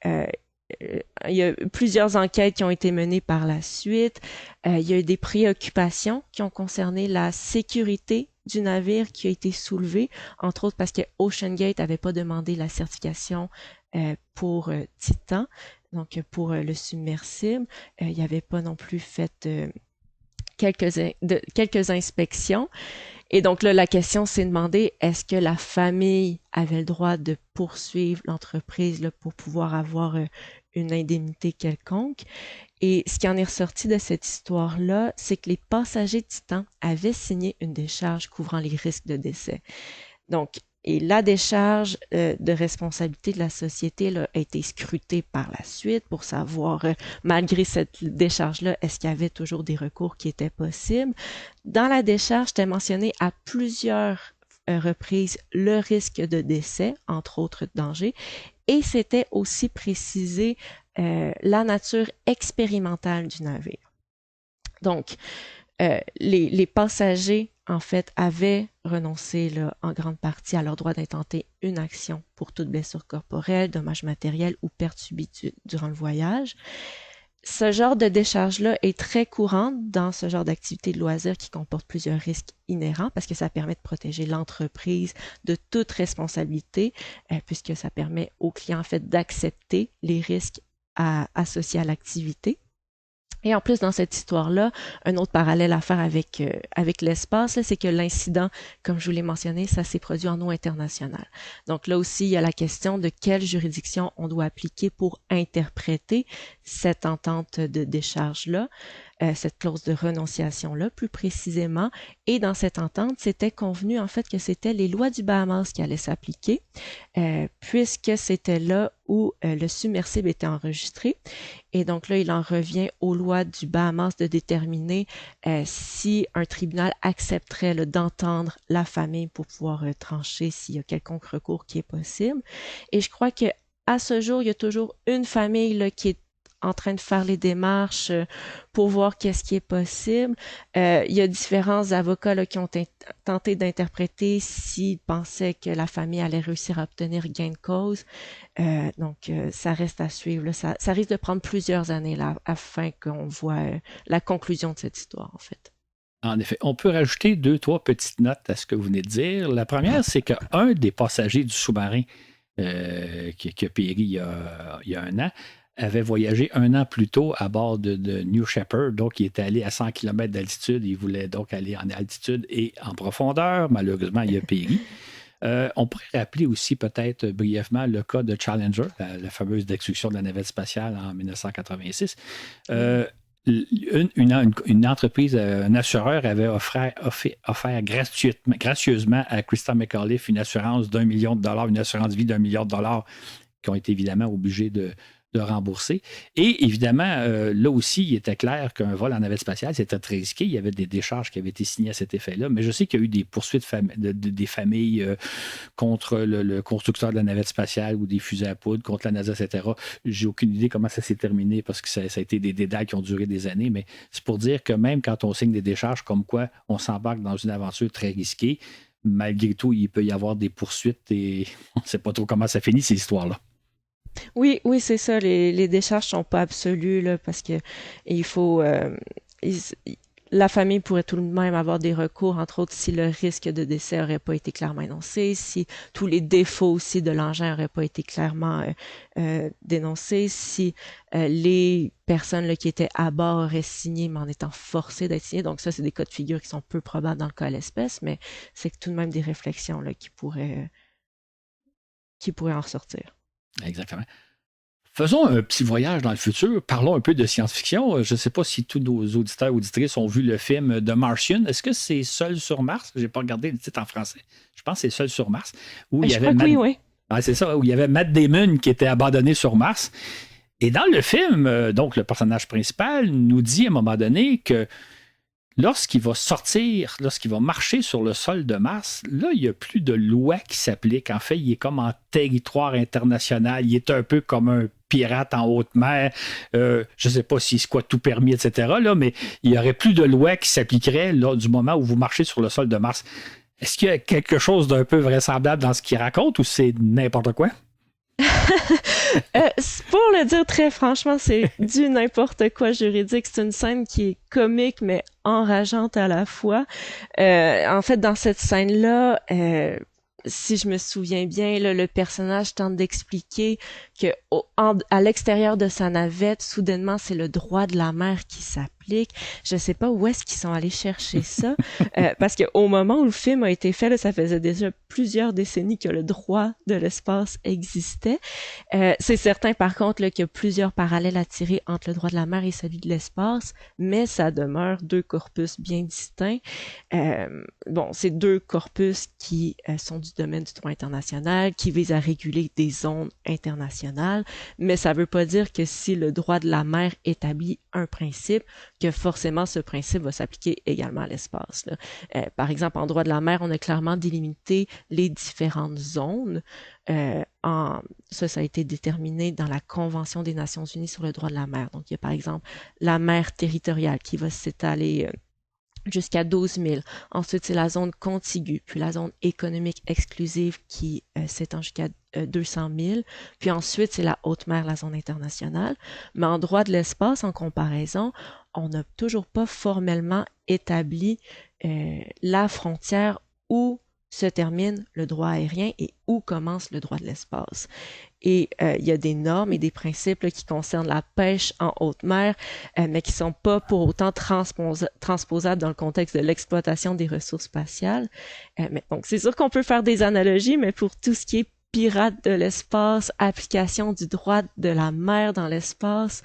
il y a plusieurs enquêtes qui ont été menées par la suite. Il y a eu des préoccupations qui ont concerné la sécurité du navire qui a été soulevé, entre autres parce que OceanGate n'avait pas demandé la certification pour Titan, donc pour le submersible. Il n'y avait pas non plus fait quelques inspections. Et donc là, la question s'est demandée, est-ce que la famille avait le droit de poursuivre l'entreprise là, pour pouvoir avoir une indemnité quelconque? Et ce qui en est ressorti de cette histoire-là, c'est que les passagers de Titan avaient signé une décharge couvrant les risques de décès. Donc, et la décharge de responsabilité de la société là, a été scrutée par la suite pour savoir, malgré cette décharge-là, est-ce qu'il y avait toujours des recours qui étaient possibles. Dans la décharge, c'était mentionné à plusieurs reprises le risque de décès, entre autres dangers, et c'était aussi précisé la nature expérimentale du navire. Donc, les passagers, en fait, avaient renoncé là, en grande partie à leur droit d'intenter une action pour toute blessure corporelle, dommage matériel ou perte subie durant le voyage. Ce genre de décharge-là est très courante dans ce genre d'activité de loisirs qui comporte plusieurs risques inhérents parce que ça permet de protéger l'entreprise de toute responsabilité puisque ça permet aux clients en fait d'accepter les risques associés à l'activité. Et en plus, dans cette histoire-là, un autre parallèle à faire avec l'espace, c'est que l'incident, comme je vous l'ai mentionné, ça s'est produit en eau internationale. Donc là aussi, il y a la question de quelle juridiction on doit appliquer pour interpréter cette entente de décharge-là, cette clause de renonciation-là, plus précisément. Et dans cette entente, c'était convenu en fait que c'était les lois du Bahamas qui allaient s'appliquer, puisque c'était là où le submersible était enregistré. Et donc là, il en revient aux lois du Bahamas de déterminer si un tribunal accepterait d'entendre la famille pour pouvoir trancher s'il y a quelconque recours qui est possible. Et je crois que à ce jour, il y a toujours une famille là, qui est en train de faire les démarches pour voir qu'est-ce qui est possible. Il y a différents avocats là, qui ont tenté d'interpréter s'ils pensaient que la famille allait réussir à obtenir gain de cause. Donc, ça reste à suivre. Là. Ça risque de prendre plusieurs années là, afin qu'on voit la conclusion de cette histoire, en fait. En effet, on peut rajouter 2-3 petites notes à ce que vous venez de dire. La première, c'est qu'un des passagers du sous-marin qui a péri il y a 1 an, avait voyagé 1 an plus tôt à bord de New Shepard, donc il était allé à 100 km d'altitude, il voulait donc aller en altitude et en profondeur, malheureusement il a péri. On pourrait rappeler aussi peut-être brièvement le cas de Challenger, la fameuse destruction de la navette spatiale en 1986. Une entreprise, un assureur avait offert gracieusement à Christa McAuliffe une assurance d'$1 million, une assurance vie d'$1 million qui ont été évidemment obligés de rembourser. Et évidemment, là aussi, il était clair qu'un vol en navette spatiale, c'était très risqué. Il y avait des décharges qui avaient été signées à cet effet-là. Mais je sais qu'il y a eu des poursuites des familles contre le constructeur de la navette spatiale ou des fusées à poudre, contre la NASA, etc. J'ai aucune idée comment ça s'est terminé parce que ça a été des dédales qui ont duré des années. Mais c'est pour dire que même quand on signe des décharges comme quoi on s'embarque dans une aventure très risquée, malgré tout, il peut y avoir des poursuites et on ne sait pas trop comment ça finit, ces histoires-là. Oui, c'est ça. Les décharges sont pas absolues là, parce que il faut. La famille pourrait tout de même avoir des recours, entre autres si le risque de décès n'aurait pas été clairement énoncé, si tous les défauts aussi de l'engin n'auraient pas été clairement dénoncés, si les personnes là, qui étaient à bord auraient signé, mais en étant forcées d'être signées. Donc ça, c'est des cas de figure qui sont peu probables dans le cas à l'espèce, mais c'est tout de même des réflexions là, qui pourraient en ressortir. Exactement. Faisons un petit voyage dans le futur. Parlons un peu de science-fiction. Je ne sais pas si tous nos auditeurs auditrices ont vu le film The Martian. Est-ce que c'est Seul sur Mars? Je n'ai pas regardé le titre en français. Je pense que c'est Seul sur Mars. Où il y avait oui. Ah, c'est ça, où il y avait Matt Damon qui était abandonné sur Mars. Et dans le film, donc le personnage principal nous dit à un moment donné que lorsqu'il va marcher sur le sol de Mars, là, il n'y a plus de loi qui s'applique. En fait, il est comme en territoire international. Il est un peu comme un pirate en haute mer. Je ne sais pas s'il squatte tout permis, etc. Là, mais il n'y aurait plus de loi qui s'appliquerait là, du moment où vous marchez sur le sol de Mars. Est-ce qu'il y a quelque chose d'un peu vraisemblable dans ce qu'il raconte ou c'est n'importe quoi? Pour le dire très franchement, c'est du n'importe quoi juridique. C'est une scène qui est comique mais enrageante à la fois. En fait, dans cette scène-là, si je me souviens bien, là, le personnage tente d'expliquer que à l'extérieur de sa navette, soudainement, c'est le droit de la mer qui s'applique. Je sais pas où est-ce qu'ils sont allés chercher ça, parce que au moment où le film a été fait, là, ça faisait déjà plusieurs décennies que le droit de l'espace existait. C'est certain, par contre, là, qu'il y a plusieurs parallèles à tirer entre le droit de la mer et celui de l'espace, mais ça demeure deux corpus bien distincts. C'est deux corpus qui sont du domaine du droit international, qui visent à réguler des zones internationales, mais ça veut pas dire que si le droit de la mer établit un principe, que forcément ce principe va s'appliquer également à l'espace. Par exemple, en droit de la mer, on a clairement délimité les différentes zones. Ça a été déterminé dans la Convention des Nations Unies sur le droit de la mer. Donc, il y a par exemple la mer territoriale qui va s'étaler jusqu'à 12 000. Ensuite, c'est la zone contiguë, puis la zone économique exclusive qui s'étend jusqu'à 200 000. Puis ensuite, c'est la haute mer, la zone internationale. Mais en droit de l'espace, en comparaison, on n'a toujours pas formellement établi la frontière où se termine le droit aérien et où commence le droit de l'espace. Et il y a des normes et des principes là, qui concernent la pêche en haute mer, mais qui sont pas pour autant transposables dans le contexte de l'exploitation des ressources spatiales. Donc, c'est sûr qu'on peut faire des analogies, mais pour tout ce qui est pirates de l'espace, application du droit de la mer dans l'espace.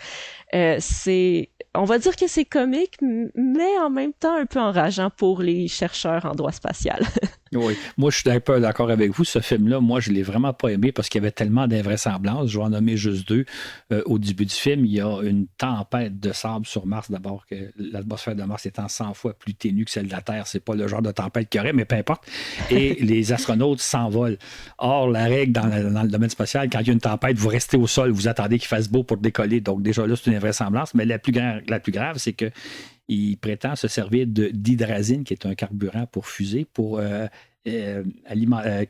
On va dire que c'est comique, mais en même temps un peu enrageant pour les chercheurs en droit spatial. Oui, moi je suis un peu d'accord avec vous. Ce film-là, moi je l'ai vraiment pas aimé parce qu'il y avait tellement d'invraisemblances. Je vais en nommer juste deux. Au début du film, il y a une tempête de sable sur Mars. D'abord, que l'atmosphère de Mars étant 100 fois plus ténue que celle de la Terre, c'est pas le genre de tempête qu'il y aurait, mais peu importe. Et les astronautes s'envolent. Or, la règle dans le domaine spatial, quand il y a une tempête, vous restez au sol, vous attendez qu'il fasse beau pour décoller. Donc déjà là, c'est une invraisemblance. Mais la plus grave, c'est que il prétend se servir d'hydrazine, qui est un carburant pour fusée, pour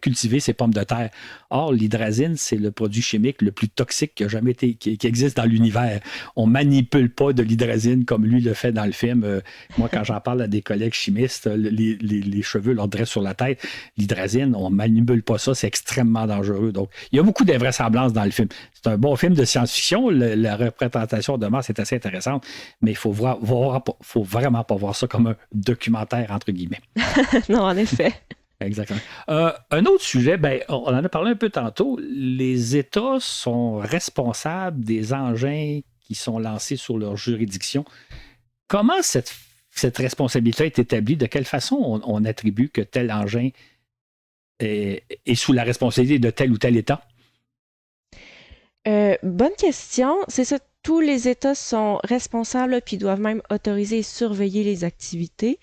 cultiver ses pommes de terre. Or, l'hydrazine, c'est le produit chimique le plus toxique qui a jamais été, qui existe dans l'univers. On manipule pas de l'hydrazine comme lui le fait dans le film. Moi, quand j'en parle à des collègues chimistes, les cheveux leur dressent sur la tête. L'hydrazine, on manipule pas ça, c'est extrêmement dangereux. Donc, il y a beaucoup d'invraisemblances dans le film. C'est un bon film de science-fiction. La représentation de Mars est assez intéressante, mais il faut vraiment pas voir ça comme un documentaire, entre guillemets. Non, en effet. Exactement. Un autre sujet, on en a parlé un peu tantôt. Les États sont responsables des engins qui sont lancés sur leur juridiction. Comment cette responsabilité est établie? De quelle façon on attribue que tel engin est sous la responsabilité de tel ou tel État? Bonne question. C'est ça. Tous les États sont responsables puis doivent même autoriser et surveiller les activités.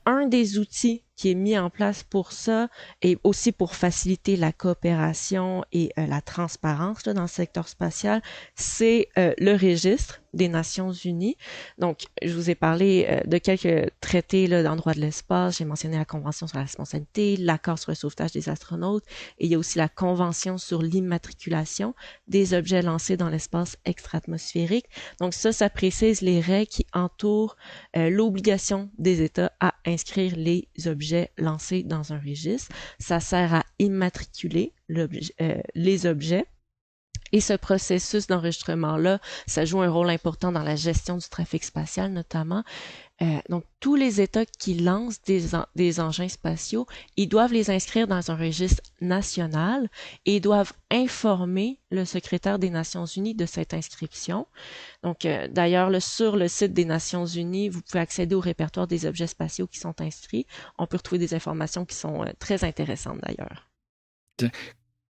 Un des outils qui est mis en place pour ça et aussi pour faciliter la coopération et la transparence là, dans le secteur spatial, c'est le registre des Nations Unies. Donc, je vous ai parlé de quelques traités là, dans le droit de l'espace. J'ai mentionné la Convention sur la responsabilité, l'accord sur le sauvetage des astronautes, et il y a aussi la Convention sur l'immatriculation des objets lancés dans l'espace extra-atmosphérique. Donc ça précise les règles qui entourent l'obligation des États à inscrire les objets lancés dans un registre. Ça sert à immatriculer les objets. Et ce processus d'enregistrement-là, ça joue un rôle important dans la gestion du trafic spatial notamment. Donc, tous les États qui lancent des engins spatiaux, ils doivent les inscrire dans un registre national et ils doivent informer le secrétaire des Nations Unies de cette inscription. Donc, d'ailleurs, sur le site des Nations Unies, vous pouvez accéder au répertoire des objets spatiaux qui sont inscrits. On peut retrouver des informations qui sont très intéressantes d'ailleurs.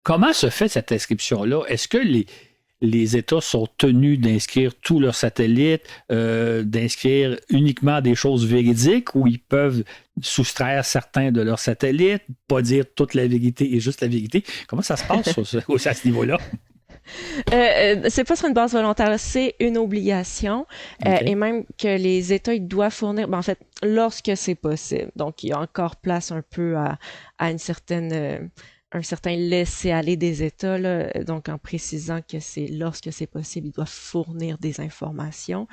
Comment se fait cette inscription-là? Est-ce que les États sont tenus d'inscrire tous leurs satellites, d'inscrire uniquement des choses véridiques ou ils peuvent soustraire certains de leurs satellites, pas dire toute la vérité et juste la vérité? Comment ça se passe à ce niveau-là? C'est pas sur une base volontaire, c'est une obligation et même que les États ils doivent fournir, en fait, lorsque c'est possible. Donc, il y a encore place un peu à une certaine... un certain laisser-aller des États, là, donc en précisant que c'est lorsque c'est possible, ils doivent fournir des informations.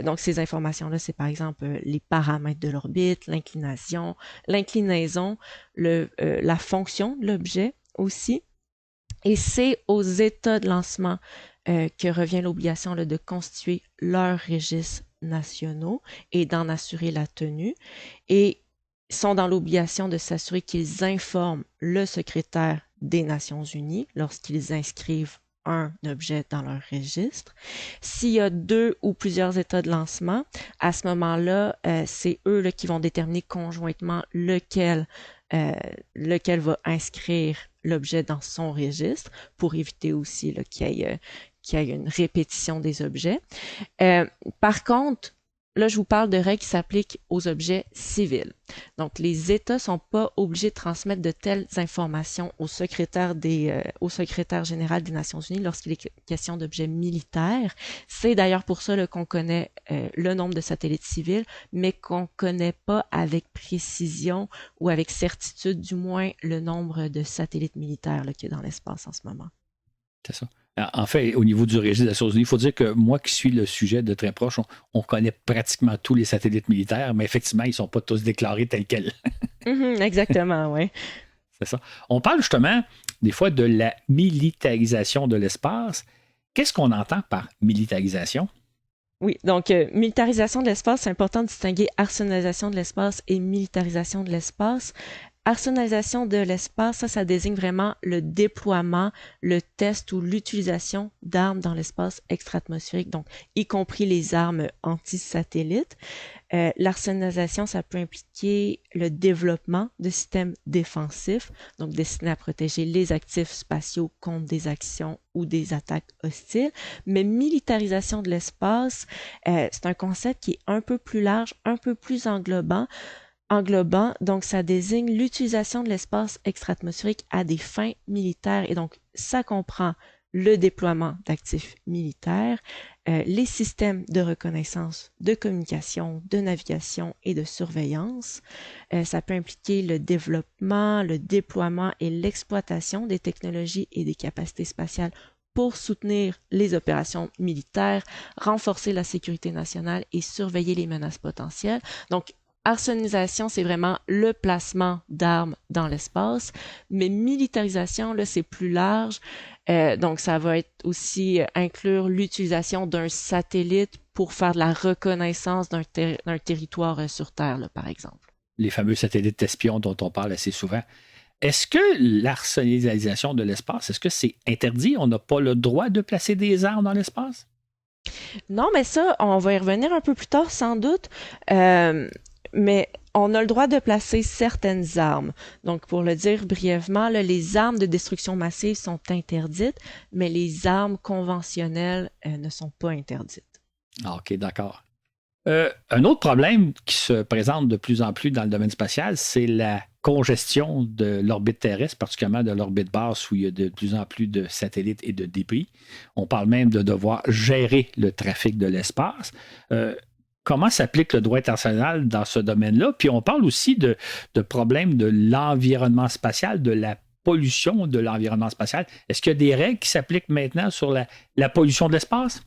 Donc ces informations-là, c'est par exemple les paramètres de l'orbite, l'inclinaison, la fonction de l'objet aussi. Et c'est aux États de lancement que revient l'obligation là, de constituer leurs registres nationaux et d'en assurer la tenue. Et sont dans l'obligation de s'assurer qu'ils informent le secrétaire des Nations Unies lorsqu'ils inscrivent un objet dans leur registre. S'il y a 2 ou plusieurs états de lancement, à ce moment-là, c'est eux là, qui vont déterminer conjointement lequel va inscrire l'objet dans son registre pour éviter aussi là, qu'il y ait une répétition des objets. Par contre, là, je vous parle de règles qui s'appliquent aux objets civils. Donc, les États sont pas obligés de transmettre de telles informations au secrétaire général des Nations Unies lorsqu'il est question d'objets militaires. C'est d'ailleurs pour ça là, qu'on connaît le nombre de satellites civils, mais qu'on connaît pas avec précision ou avec certitude, du moins, le nombre de satellites militaires là, qu'il y a dans l'espace en ce moment. C'est ça. En fait, au niveau du registre des Nations Unies, il faut dire que moi qui suis le sujet de très proche, on connaît pratiquement tous les satellites militaires, mais effectivement, ils ne sont pas tous déclarés tels quels. Exactement, oui. C'est ça. On parle justement des fois de la militarisation de l'espace. Qu'est-ce qu'on entend par militarisation? Oui, donc militarisation de l'espace, c'est important de distinguer arsenalisation de l'espace et militarisation de l'espace. Arsenalisation de l'espace, ça désigne vraiment le déploiement, le test ou l'utilisation d'armes dans l'espace extra-atmosphérique, donc y compris les armes anti-satellites. L'arsenalisation, ça peut impliquer le développement de systèmes défensifs, donc destinés à protéger les actifs spatiaux contre des actions ou des attaques hostiles. Mais militarisation de l'espace, c'est un concept qui est un peu plus large, un peu plus englobant, donc ça désigne l'utilisation de l'espace extra-atmosphérique à des fins militaires. Et donc, ça comprend le déploiement d'actifs militaires, les systèmes de reconnaissance, de communication, de navigation et de surveillance. Ça peut impliquer le développement, le déploiement et l'exploitation des technologies et des capacités spatiales pour soutenir les opérations militaires, renforcer la sécurité nationale et surveiller les menaces potentielles. Donc, arsenalisation, c'est vraiment le placement d'armes dans l'espace, mais militarisation, là, c'est plus large. Donc, ça va être aussi inclure l'utilisation d'un satellite pour faire de la reconnaissance d'un territoire sur Terre, là, par exemple. Les fameux satellites espions dont on parle assez souvent. Est-ce que l'arsenalisation de l'espace, est-ce que c'est interdit? On n'a pas le droit de placer des armes dans l'espace? Non, mais ça, on va y revenir un peu plus tard, sans doute. Mais on a le droit de placer certaines armes. Donc, pour le dire brièvement, là, les armes de destruction massive sont interdites, mais les armes conventionnelles ne sont pas interdites. Ah, OK, d'accord. Un autre problème qui se présente de plus en plus dans le domaine spatial, c'est la congestion de l'orbite terrestre, particulièrement de l'orbite basse où il y a de plus en plus de satellites et de débris. On parle même de devoir gérer le trafic de l'espace. Comment s'applique le droit international dans ce domaine-là? Puis on parle aussi de problèmes de l'environnement spatial, de la pollution de l'environnement spatial. Est-ce qu'il y a des règles qui s'appliquent maintenant sur la pollution de l'espace?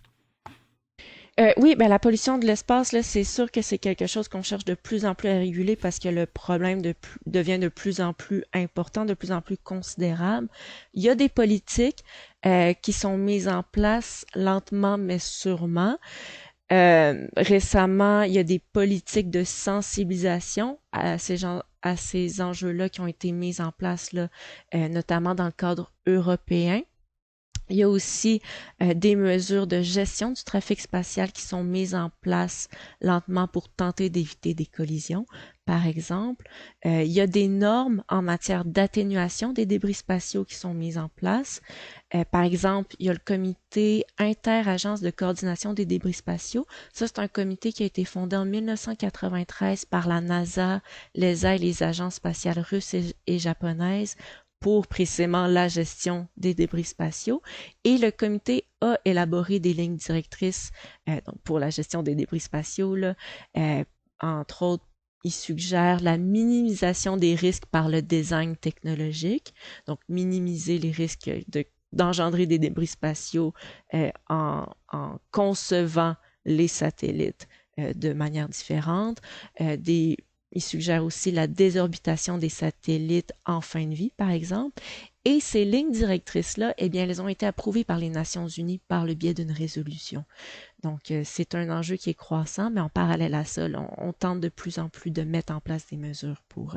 Oui, ben la pollution de l'espace, là, c'est sûr que c'est quelque chose qu'on cherche de plus en plus à réguler parce que le problème devient de plus en plus important, de plus en plus considérable. Il y a des politiques qui sont mises en place lentement mais sûrement. Récemment, il y a des politiques de sensibilisation à ces enjeux-là qui ont été mises en place, là, notamment dans le cadre européen. Il y a aussi des mesures de gestion du trafic spatial qui sont mises en place lentement pour tenter d'éviter des collisions. Par exemple, il y a des normes en matière d'atténuation des débris spatiaux qui sont mises en place. Par exemple, il y a le comité Interagence de coordination des débris spatiaux. Ça, c'est un comité qui a été fondé en 1993 par la NASA, l'ESA et les agences spatiales russes et japonaises pour précisément la gestion des débris spatiaux. Et le comité a élaboré des lignes directrices donc pour la gestion des débris spatiaux. Là, entre autres, il suggère la minimisation des risques par le design technologique, donc minimiser les risques d'engendrer des débris spatiaux en concevant les satellites de manière différente. Il suggère aussi la désorbitation des satellites en fin de vie, par exemple. Et ces lignes directrices-là, eh bien, elles ont été approuvées par les Nations Unies par le biais d'une résolution. Donc, c'est un enjeu qui est croissant, mais en parallèle à ça, on tente de plus en plus de mettre en place des mesures pour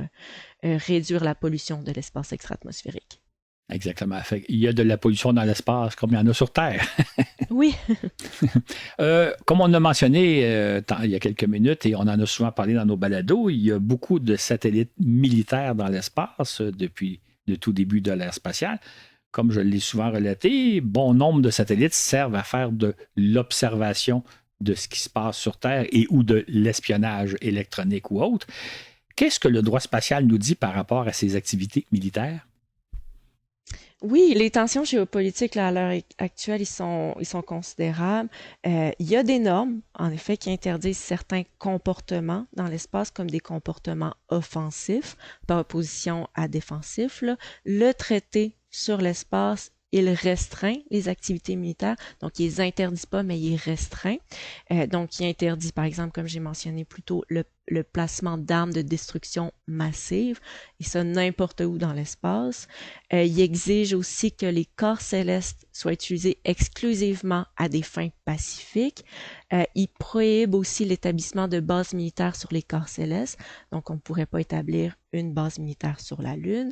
réduire la pollution de l'espace extra-atmosphérique. Exactement. Il y a de la pollution dans l'espace comme il y en a sur Terre. Oui. Comme on a mentionné il y a quelques minutes et on en a souvent parlé dans nos balados, il y a beaucoup de satellites militaires dans l'espace depuis le tout début de l'ère spatiale. Comme je l'ai souvent relaté, bon nombre de satellites servent à faire de l'observation de ce qui se passe sur Terre et ou de l'espionnage électronique ou autre. Qu'est-ce que le droit spatial nous dit par rapport à ces activités militaires? Oui, les tensions géopolitiques là, à l'heure actuelle, ils sont considérables. Il y a des normes, en effet, qui interdisent certains comportements dans l'espace, comme des comportements offensifs, par opposition à défensifs, là. Le traité sur l'espace il restreint les activités militaires, donc il les interdit pas, mais il restreint. Donc il interdit, par exemple, comme j'ai mentionné plus tôt, le placement d'armes de destruction massive, et ça n'importe où dans l'espace. Il exige aussi que les corps célestes soient utilisés exclusivement à des fins pacifiques. Il prohibe aussi l'établissement de bases militaires sur les corps célestes, donc on ne pourrait pas établir une base militaire sur la Lune.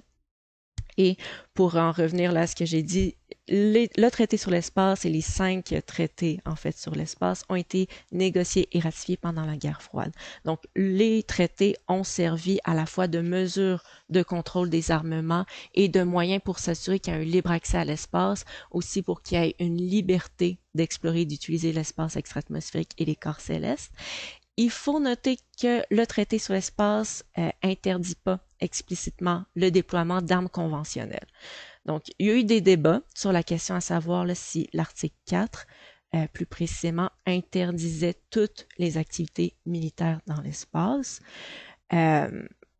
Et pour en revenir là à ce que j'ai dit, le traité sur l'espace et les 5 traités en fait sur l'espace ont été négociés et ratifiés pendant la guerre froide. Donc les traités ont servi à la fois de mesure de contrôle des armements et de moyens pour s'assurer qu'il y a un libre accès à l'espace, aussi pour qu'il y ait une liberté d'explorer et d'utiliser l'espace extra-atmosphérique et les corps célestes. Il faut noter que le traité sur l'espace interdit pas explicitement le déploiement d'armes conventionnelles. Donc, il y a eu des débats sur la question à savoir là, si l'article 4, plus précisément, interdisait toutes les activités militaires dans l'espace.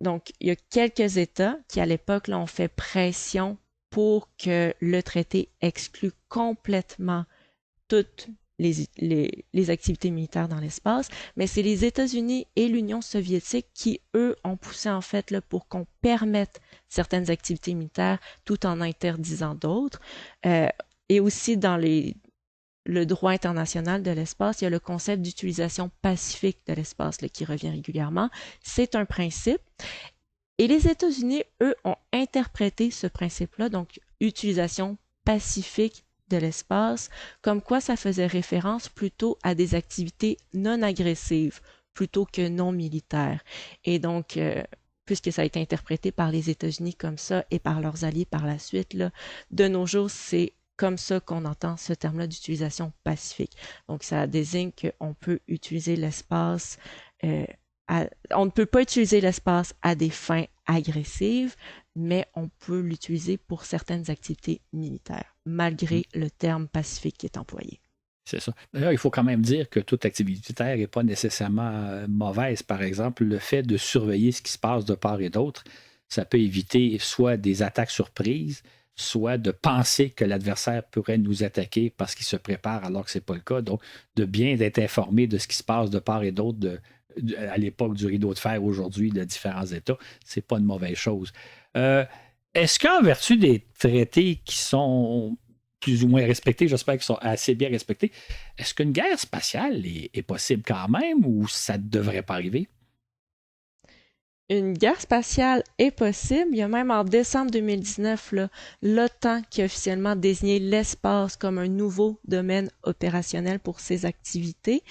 Donc, il y a quelques États qui, à l'époque, là, ont fait pression pour que le traité exclue complètement toutes les activités militaires dans l'espace, mais c'est les États-Unis et l'Union soviétique qui, eux, ont poussé en fait là, pour qu'on permette certaines activités militaires tout en interdisant d'autres. Et aussi dans le droit international de l'espace, il y a le concept d'utilisation pacifique de l'espace là, qui revient régulièrement. C'est un principe. Et les États-Unis, eux, ont interprété ce principe-là, donc utilisation pacifique de l'espace, comme quoi ça faisait référence plutôt à des activités non agressives plutôt que non militaires. Et donc, puisque ça a été interprété par les États-Unis comme ça et par leurs alliés par la suite, là, de nos jours, c'est comme ça qu'on entend ce terme-là d'utilisation pacifique. Donc, ça désigne qu'on peut utiliser l'espace, on ne peut pas utiliser l'espace à des fins agressives, mais on peut l'utiliser pour certaines activités militaires, malgré le terme pacifique qui est employé. C'est ça. D'ailleurs, il faut quand même dire que toute activité militaire n'est pas nécessairement mauvaise. Par exemple, le fait de surveiller ce qui se passe de part et d'autre, ça peut éviter soit des attaques surprises, soit de penser que l'adversaire pourrait nous attaquer parce qu'il se prépare alors que ce n'est pas le cas. Donc, de bien d'être informé de ce qui se passe de part et d'autre à l'époque du rideau de fer, aujourd'hui, de différents États, c'est pas une mauvaise chose. Est-ce qu'en vertu des traités qui sont plus ou moins respectés, j'espère qu'ils sont assez bien respectés, est-ce qu'une guerre spatiale est possible quand même ou ça ne devrait pas arriver? Une guerre spatiale est possible. Il y a même en décembre 2019, l'OTAN qui a officiellement désigné l'espace comme un nouveau domaine opérationnel pour ses activités.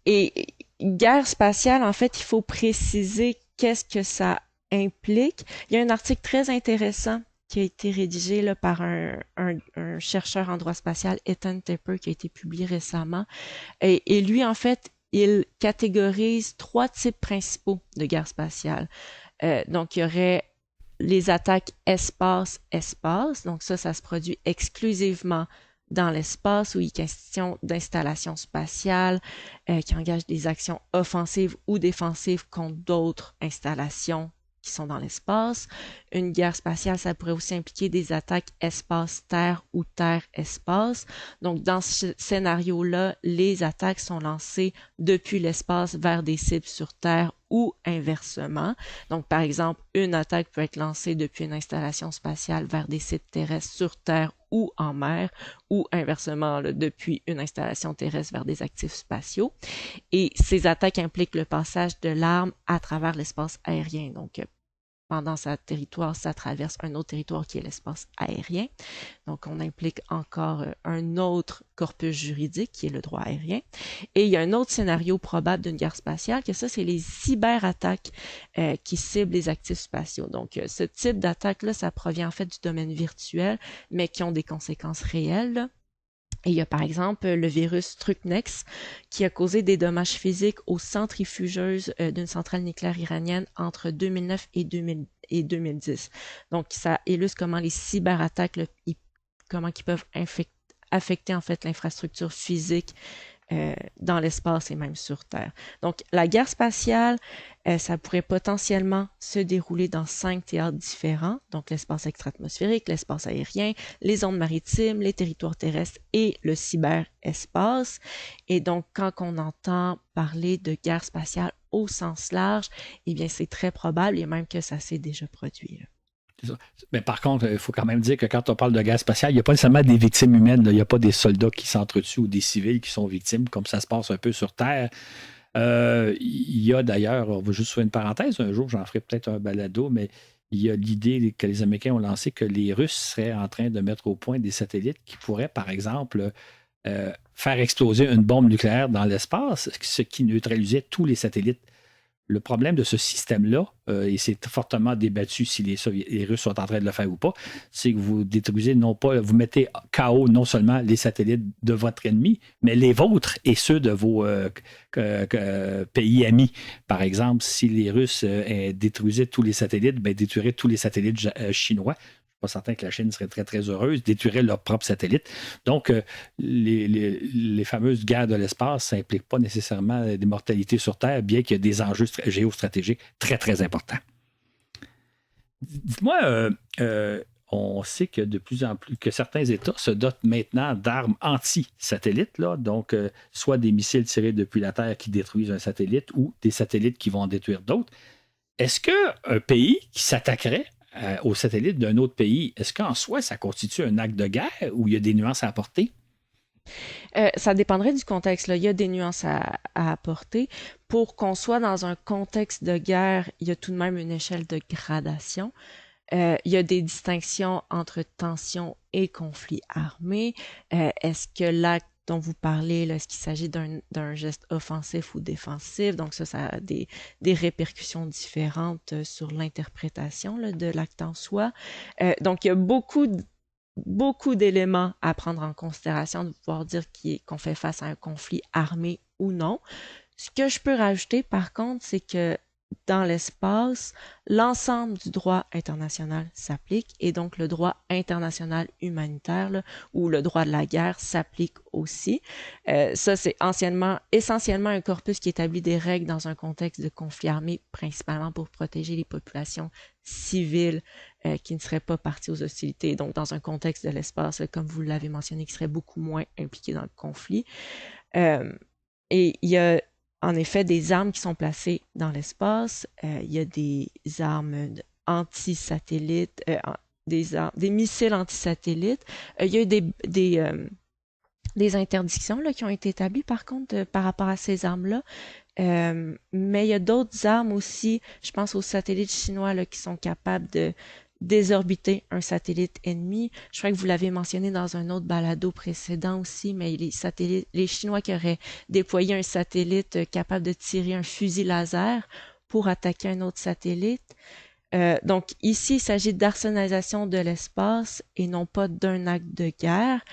Et guerre spatiale, en fait, il faut préciser qu'est-ce que ça implique. Il y a un article très intéressant qui a été rédigé là, par un chercheur en droit spatial, Ethan Tepper, qui a été publié récemment. Et lui, en fait, il catégorise 3 types principaux de guerre spatiale. Donc, il y aurait les attaques espace-espace. Donc ça se produit exclusivement dans l'espace où il est question d'installations spatiales qui engagent des actions offensives ou défensives contre d'autres installations qui sont dans l'espace. Une guerre spatiale, ça pourrait aussi impliquer des attaques espace-terre ou terre-espace. Donc, dans ce scénario-là, les attaques sont lancées depuis l'espace vers des cibles sur Terre ou inversement. Donc, par exemple, une attaque peut être lancée depuis une installation spatiale vers des sites terrestres sur Terre ou en mer, ou inversement, là, depuis une installation terrestre vers des actifs spatiaux. Et ces attaques impliquent le passage de l'arme à travers l'espace aérien. Donc, pendant sa territoire, ça traverse un autre territoire qui est l'espace aérien. Donc, on implique encore un autre corpus juridique qui est le droit aérien. Et il y a un autre scénario probable d'une guerre spatiale, que ça, c'est les cyberattaques qui ciblent les actifs spatiaux. Donc, ce type d'attaque-là, ça provient en fait du domaine virtuel, mais qui ont des conséquences réelles, là. Et il y a par exemple le virus Stuxnet qui a causé des dommages physiques aux centrifugeuses d'une centrale nucléaire iranienne entre 2009 et 2010. Donc ça illustre comment les cyberattaques, comment ils peuvent affecter en fait l'infrastructure physique dans l'espace et même sur Terre. Donc, la guerre spatiale, ça pourrait potentiellement se dérouler dans 5 théâtres différents, donc l'espace extra-atmosphérique, l'espace aérien, les ondes maritimes, les territoires terrestres et le cyberespace. Et donc, quand on entend parler de guerre spatiale au sens large, eh bien, c'est très probable et même que ça s'est déjà produit. Mais par contre, il faut quand même dire que quand on parle de guerre spatiale, il n'y a pas nécessairement des victimes humaines. Là. Il n'y a pas des soldats qui s'entretuent ou des civils qui sont victimes, comme ça se passe un peu sur Terre. Il y a d'ailleurs, on va juste faire une parenthèse, un jour j'en ferai peut-être un balado, mais il y a l'idée que les Américains ont lancée que les Russes seraient en train de mettre au point des satellites qui pourraient, par exemple, faire exploser une bombe nucléaire dans l'espace, ce qui neutralisait tous les satellites. Le problème de ce système-là, et c'est fortement débattu si les Russes sont en train de le faire ou pas, c'est que vous détruisez vous mettez KO non seulement les satellites de votre ennemi, mais les vôtres et ceux de vos pays amis. Par exemple, si les Russes détruisaient tous les satellites, détruiraient tous les satellites chinois. Je ne suis pas certain que la Chine serait très, très heureuse, détruirait leurs propres satellites. Donc, les fameuses guerres de l'espace, ça n'implique pas nécessairement des mortalités sur Terre, bien qu'il y ait des enjeux géostratégiques très, très importants. Dites-moi, on sait que de plus en plus, que certains États se dotent maintenant d'armes anti-satellites, là, donc soit des missiles tirés depuis la Terre qui détruisent un satellite ou des satellites qui vont en détruire d'autres. Est-ce qu'un pays qui s'attaquerait aux satellites d'un autre pays, est-ce qu'en soi, ça constitue un acte de guerre ou il y a des nuances à apporter? Ça dépendrait du contexte. Là. Il y a des nuances à apporter. Pour qu'on soit dans un contexte de guerre, il y a tout de même une échelle de gradation. Il y a des distinctions entre tension et conflit armé. Est-ce que l'acte dont vous parlez, là, est-ce qu'il s'agit d'un geste offensif ou défensif? Donc ça a des répercussions différentes sur l'interprétation là, de l'acte en soi. Donc il y a beaucoup d'éléments à prendre en considération de pouvoir dire qu'on fait face à un conflit armé ou non. Ce que je peux rajouter par contre, c'est que dans l'espace, l'ensemble du droit international s'applique et donc le droit international humanitaire là, ou le droit de la guerre s'applique aussi. Ça, c'est essentiellement un corpus qui établit des règles dans un contexte de conflit armé, principalement pour protéger les populations civiles qui ne seraient pas parties aux hostilités. Donc, dans un contexte de l'espace, comme vous l'avez mentionné, qui seraient beaucoup moins impliqués dans le conflit. Et il y a en effet des armes qui sont placées dans l'espace. Il y a des armes anti-satellites, des missiles anti-satellites. Il y a eu des interdictions là, qui ont été établies par contre par rapport à ces armes-là. Mais il y a d'autres armes aussi, je pense aux satellites chinois là, qui sont capables de désorbiter un satellite ennemi. Je crois que vous l'avez mentionné dans un autre balado précédent aussi, mais les Chinois qui auraient déployé un satellite capable de tirer un fusil laser pour attaquer un autre satellite. Donc ici, il s'agit d'arsenalisation de l'espace et non pas d'un acte de guerre.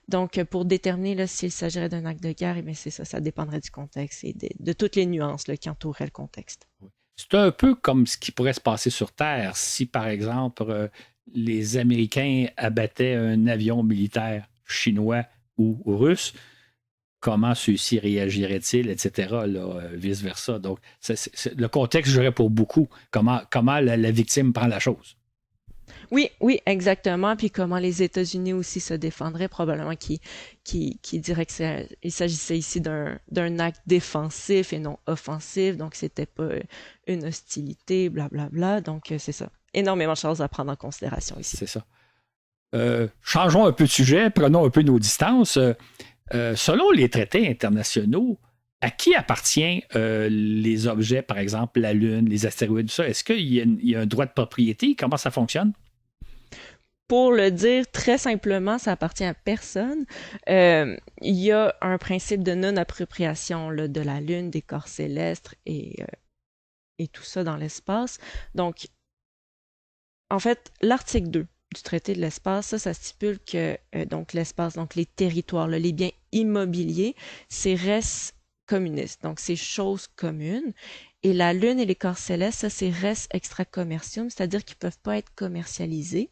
Donc pour déterminer là, s'il s'agirait d'un acte de guerre, eh bien, c'est ça dépendrait du contexte et de toutes les nuances là, qui entoureraient le contexte. C'est un peu comme ce qui pourrait se passer sur Terre si, par exemple, les Américains abattaient un avion militaire chinois ou russe. Comment ceux-ci réagiraient-ils, etc., vice-versa. Donc, le contexte jouerait pour beaucoup. Comment la victime prend la chose. Oui, exactement. Puis comment les États-Unis aussi se défendraient, probablement qui dirait qu'il s'agissait ici d'un acte défensif et non offensif, donc c'était pas une hostilité, blablabla. Donc c'est ça. Énormément de choses à prendre en considération ici. C'est ça. Changeons un peu de sujet, prenons un peu nos distances. Selon les traités internationaux, à qui appartient les objets, par exemple la Lune, les astéroïdes, tout ça? Est-ce qu'il y a un droit de propriété? Comment ça fonctionne? Pour le dire très simplement, ça appartient à personne. Il y a un principe de non-appropriation là, de la Lune, des corps célestes et tout ça dans l'espace. Donc, en fait, l'article 2 du traité de l'espace, ça stipule que donc l'espace, donc les territoires, là, les biens immobiliers, c'est res communis, donc c'est choses communes. Et la Lune et les corps célestes, ça c'est res extra commercium, c'est-à-dire qu'ils ne peuvent pas être commercialisés.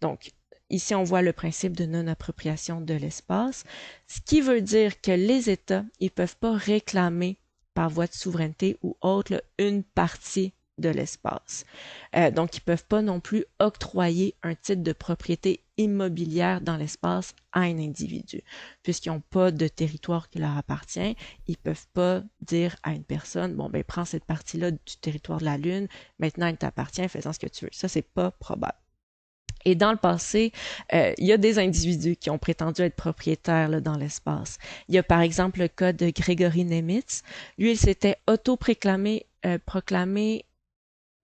Donc, ici, on voit le principe de non-appropriation de l'espace, ce qui veut dire que les États, ils peuvent pas réclamer par voie de souveraineté ou autre là, une partie de l'espace. Donc, ils peuvent pas non plus octroyer un titre de propriété immobilière dans l'espace à un individu. Puisqu'ils n'ont pas de territoire qui leur appartient, ils peuvent pas dire à une personne, bon, ben, prends cette partie-là du territoire de la Lune, maintenant elle t'appartient, fais-en ce que tu veux. Ça, c'est pas probable. Et dans le passé, il y a des individus qui ont prétendu être propriétaires là, dans l'espace. Il y a par exemple le cas de Gregory Nimitz. Lui, il s'était proclamé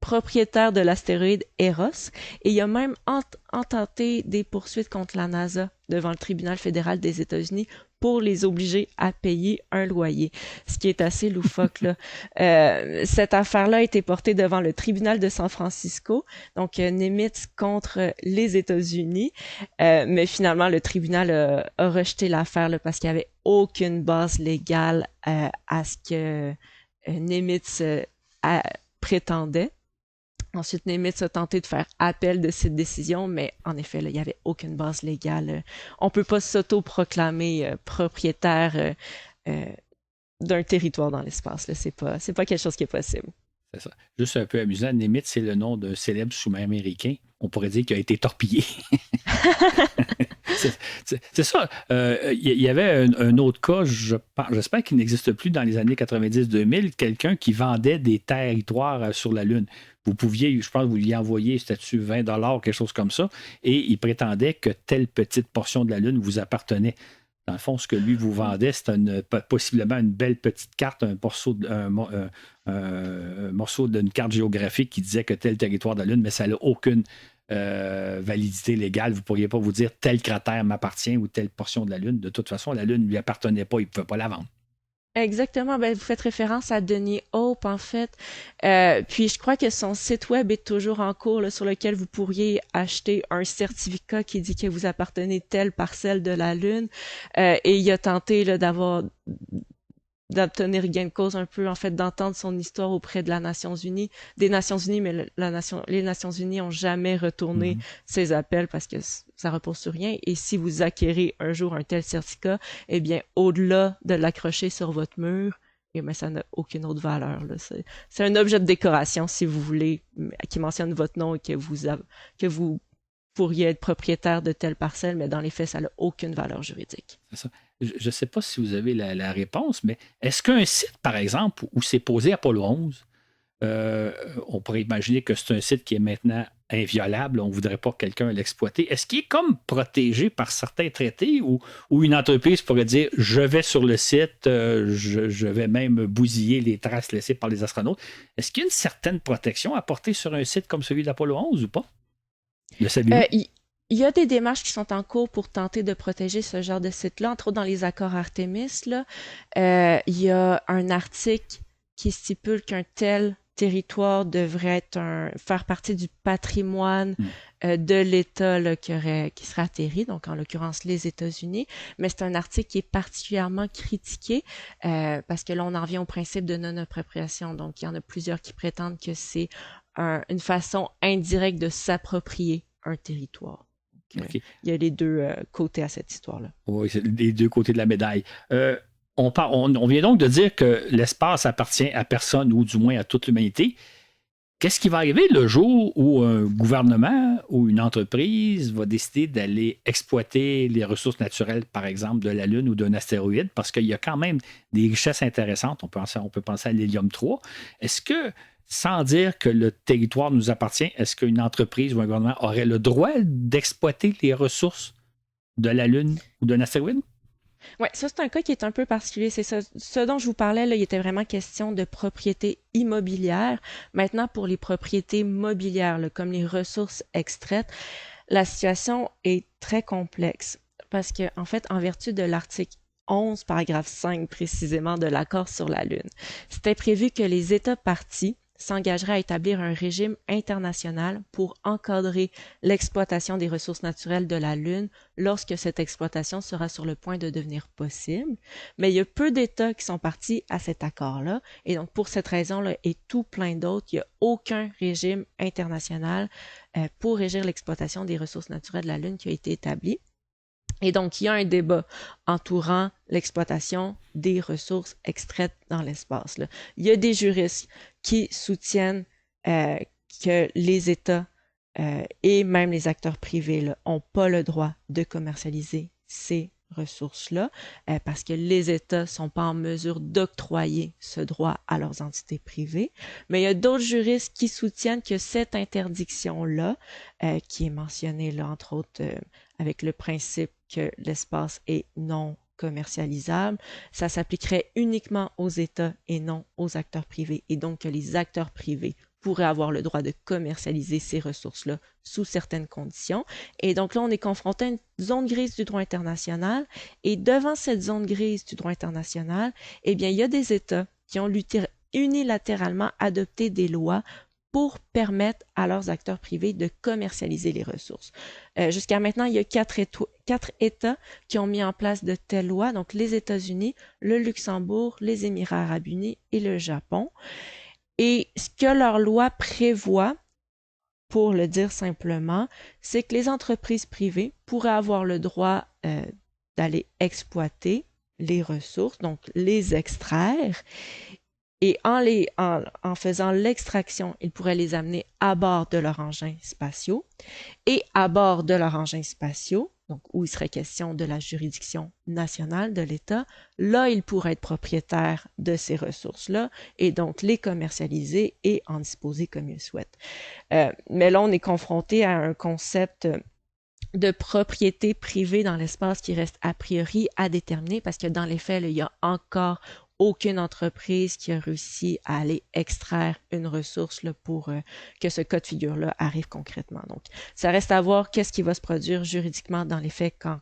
propriétaire de l'astéroïde Eros et il a même intenté des poursuites contre la NASA devant le tribunal fédéral des États-Unis pour les obliger à payer un loyer, ce qui est assez loufoque là. Cette affaire-là a été portée devant le tribunal de San Francisco, donc Nimitz contre les États-Unis, mais finalement le tribunal a rejeté l'affaire là, parce qu'il n'y avait aucune base légale à ce que Nimitz prétendait. Ensuite, Nimitz a tenté de faire appel de cette décision, mais en effet, là, il n'y avait aucune base légale. On ne peut pas s'auto-proclamer propriétaire d'un territoire dans l'espace. Là. C'est pas quelque chose qui est possible. C'est ça. Juste un peu amusant, Nimitz, c'est le nom d'un célèbre sous-marin américain. On pourrait dire qu'il a été torpillé. C'est ça. Il y avait un autre cas, j'espère qu'il n'existe plus dans les années 90-2000, quelqu'un qui vendait des territoires sur la Lune. Vous pouviez, je pense, vous lui envoyer statut $20, quelque chose comme ça, et il prétendait que telle petite portion de la Lune vous appartenait. Dans le fond, ce que lui vous vendait, c'était possiblement une belle petite carte, un morceau d'une carte géographique qui disait que tel territoire de la Lune, mais ça n'a aucune validité légale. Vous ne pourriez pas vous dire tel cratère m'appartient ou telle portion de la Lune. De toute façon, la Lune ne lui appartenait pas, il ne pouvait pas la vendre. Exactement, ben vous faites référence à Denis Hope en fait. Puis je crois que son site web est toujours en cours là, sur lequel vous pourriez acheter un certificat qui dit que vous appartenez telle parcelle de la Lune. Et il a tenté là, d'obtenir gain de cause un peu, en fait, d'entendre son histoire auprès de des Nations Unies, mais les Nations Unies ont jamais retourné ses appels parce que ça repose sur rien. Et si vous acquérez un jour un tel certificat, eh bien, au-delà de l'accrocher sur votre mur, eh bien, ça n'a aucune autre valeur, là. C'est un objet de décoration, si vous voulez, qui mentionne votre nom et que vous pourriez être propriétaire de telle parcelle, mais dans les faits, ça n'a aucune valeur juridique. C'est ça. Je ne sais pas si vous avez la réponse, mais est-ce qu'un site, par exemple, où c'est posé Apollo 11, on pourrait imaginer que c'est un site qui est maintenant inviolable, on ne voudrait pas que quelqu'un l'exploiter. Est-ce qu'il est comme protégé par certains traités ou une entreprise pourrait dire « je vais sur le site, je vais même bousiller les traces laissées par les astronautes ». Est-ce qu'il y a une certaine protection apportée sur un site comme celui d'Apollo 11 ou pas? Le saviez-vous? Il y a des démarches qui sont en cours pour tenter de protéger ce genre de site-là, entre autres dans les accords Artemis. Là, il y a un article qui stipule qu'un tel territoire devrait faire partie du patrimoine de l'État là, qui serait atterri, donc en l'occurrence les États-Unis. Mais c'est un article qui est particulièrement critiqué parce que là, on en revient au principe de non-appropriation. Donc, il y en a plusieurs qui prétendent que c'est une façon indirecte de s'approprier un territoire. Okay. Il y a les deux côtés à cette histoire-là. Oui, c'est les deux côtés de la médaille. On vient donc de dire que l'espace appartient à personne ou du moins à toute l'humanité. Qu'est-ce qui va arriver le jour où un gouvernement ou une entreprise va décider d'aller exploiter les ressources naturelles, par exemple, de la Lune ou d'un astéroïde? Parce qu'il y a quand même des richesses intéressantes. On peut penser à l'hélium-3. Est-ce que sans dire que le territoire nous appartient, est-ce qu'une entreprise ou un gouvernement aurait le droit d'exploiter les ressources de la Lune ou d'un astéroïde? Oui, ça c'est un cas qui est un peu particulier. C'est ça, ce dont je vous parlais, là, il était vraiment question de propriété immobilière. Maintenant, pour les propriétés mobilières, là, comme les ressources extraites, la situation est très complexe. Parce que, en fait, en vertu de l'article 11, paragraphe 5 précisément de l'accord sur la Lune, c'était prévu que les États parties s'engagerait à établir un régime international pour encadrer l'exploitation des ressources naturelles de la Lune lorsque cette exploitation sera sur le point de devenir possible. Mais il y a peu d'États qui sont partis à cet accord-là, et donc pour cette raison-là et tout plein d'autres, il n'y a aucun régime international pour régir l'exploitation des ressources naturelles de la Lune qui a été établi. Et donc, il y a un débat entourant l'exploitation des ressources extraites dans l'espace. Là. Il y a des juristes qui soutiennent que les États et même les acteurs privés n'ont pas le droit de commercialiser ces ressources-là parce que les États ne sont pas en mesure d'octroyer ce droit à leurs entités privées. Mais il y a d'autres juristes qui soutiennent que cette interdiction-là, qui est mentionnée là, entre autres avec le principe que l'espace est non commercialisable, ça s'appliquerait uniquement aux États et non aux acteurs privés, et donc que les acteurs privés pourraient avoir le droit de commercialiser ces ressources-là sous certaines conditions. Et donc là, on est confronté à une zone grise du droit international, et devant cette zone grise du droit international, eh bien, il y a des États qui ont unilatéralement adopté des lois pour permettre à leurs acteurs privés de commercialiser les ressources. Jusqu'à maintenant, il y a quatre États qui ont mis en place de telles lois, donc les États-Unis, le Luxembourg, les Émirats arabes unis et le Japon. Et ce que leur loi prévoit, pour le dire simplement, c'est que les entreprises privées pourraient avoir le droit d'aller exploiter les ressources, donc les extraire, et en faisant l'extraction, ils pourraient les amener à bord de leurs engins spatiaux. Et à bord de leurs engins spatiaux, donc où il serait question de la juridiction nationale de l'État, là, ils pourraient être propriétaires de ces ressources-là et donc les commercialiser et en disposer comme ils souhaitent. Mais là, on est confronté à un concept de propriété privée dans l'espace qui reste a priori à déterminer parce que dans les faits, là, il y a encore aucune entreprise qui a réussi à aller extraire une ressource là, pour que ce cas de figure-là arrive concrètement. Donc, ça reste à voir qu'est-ce qui va se produire juridiquement dans les faits quand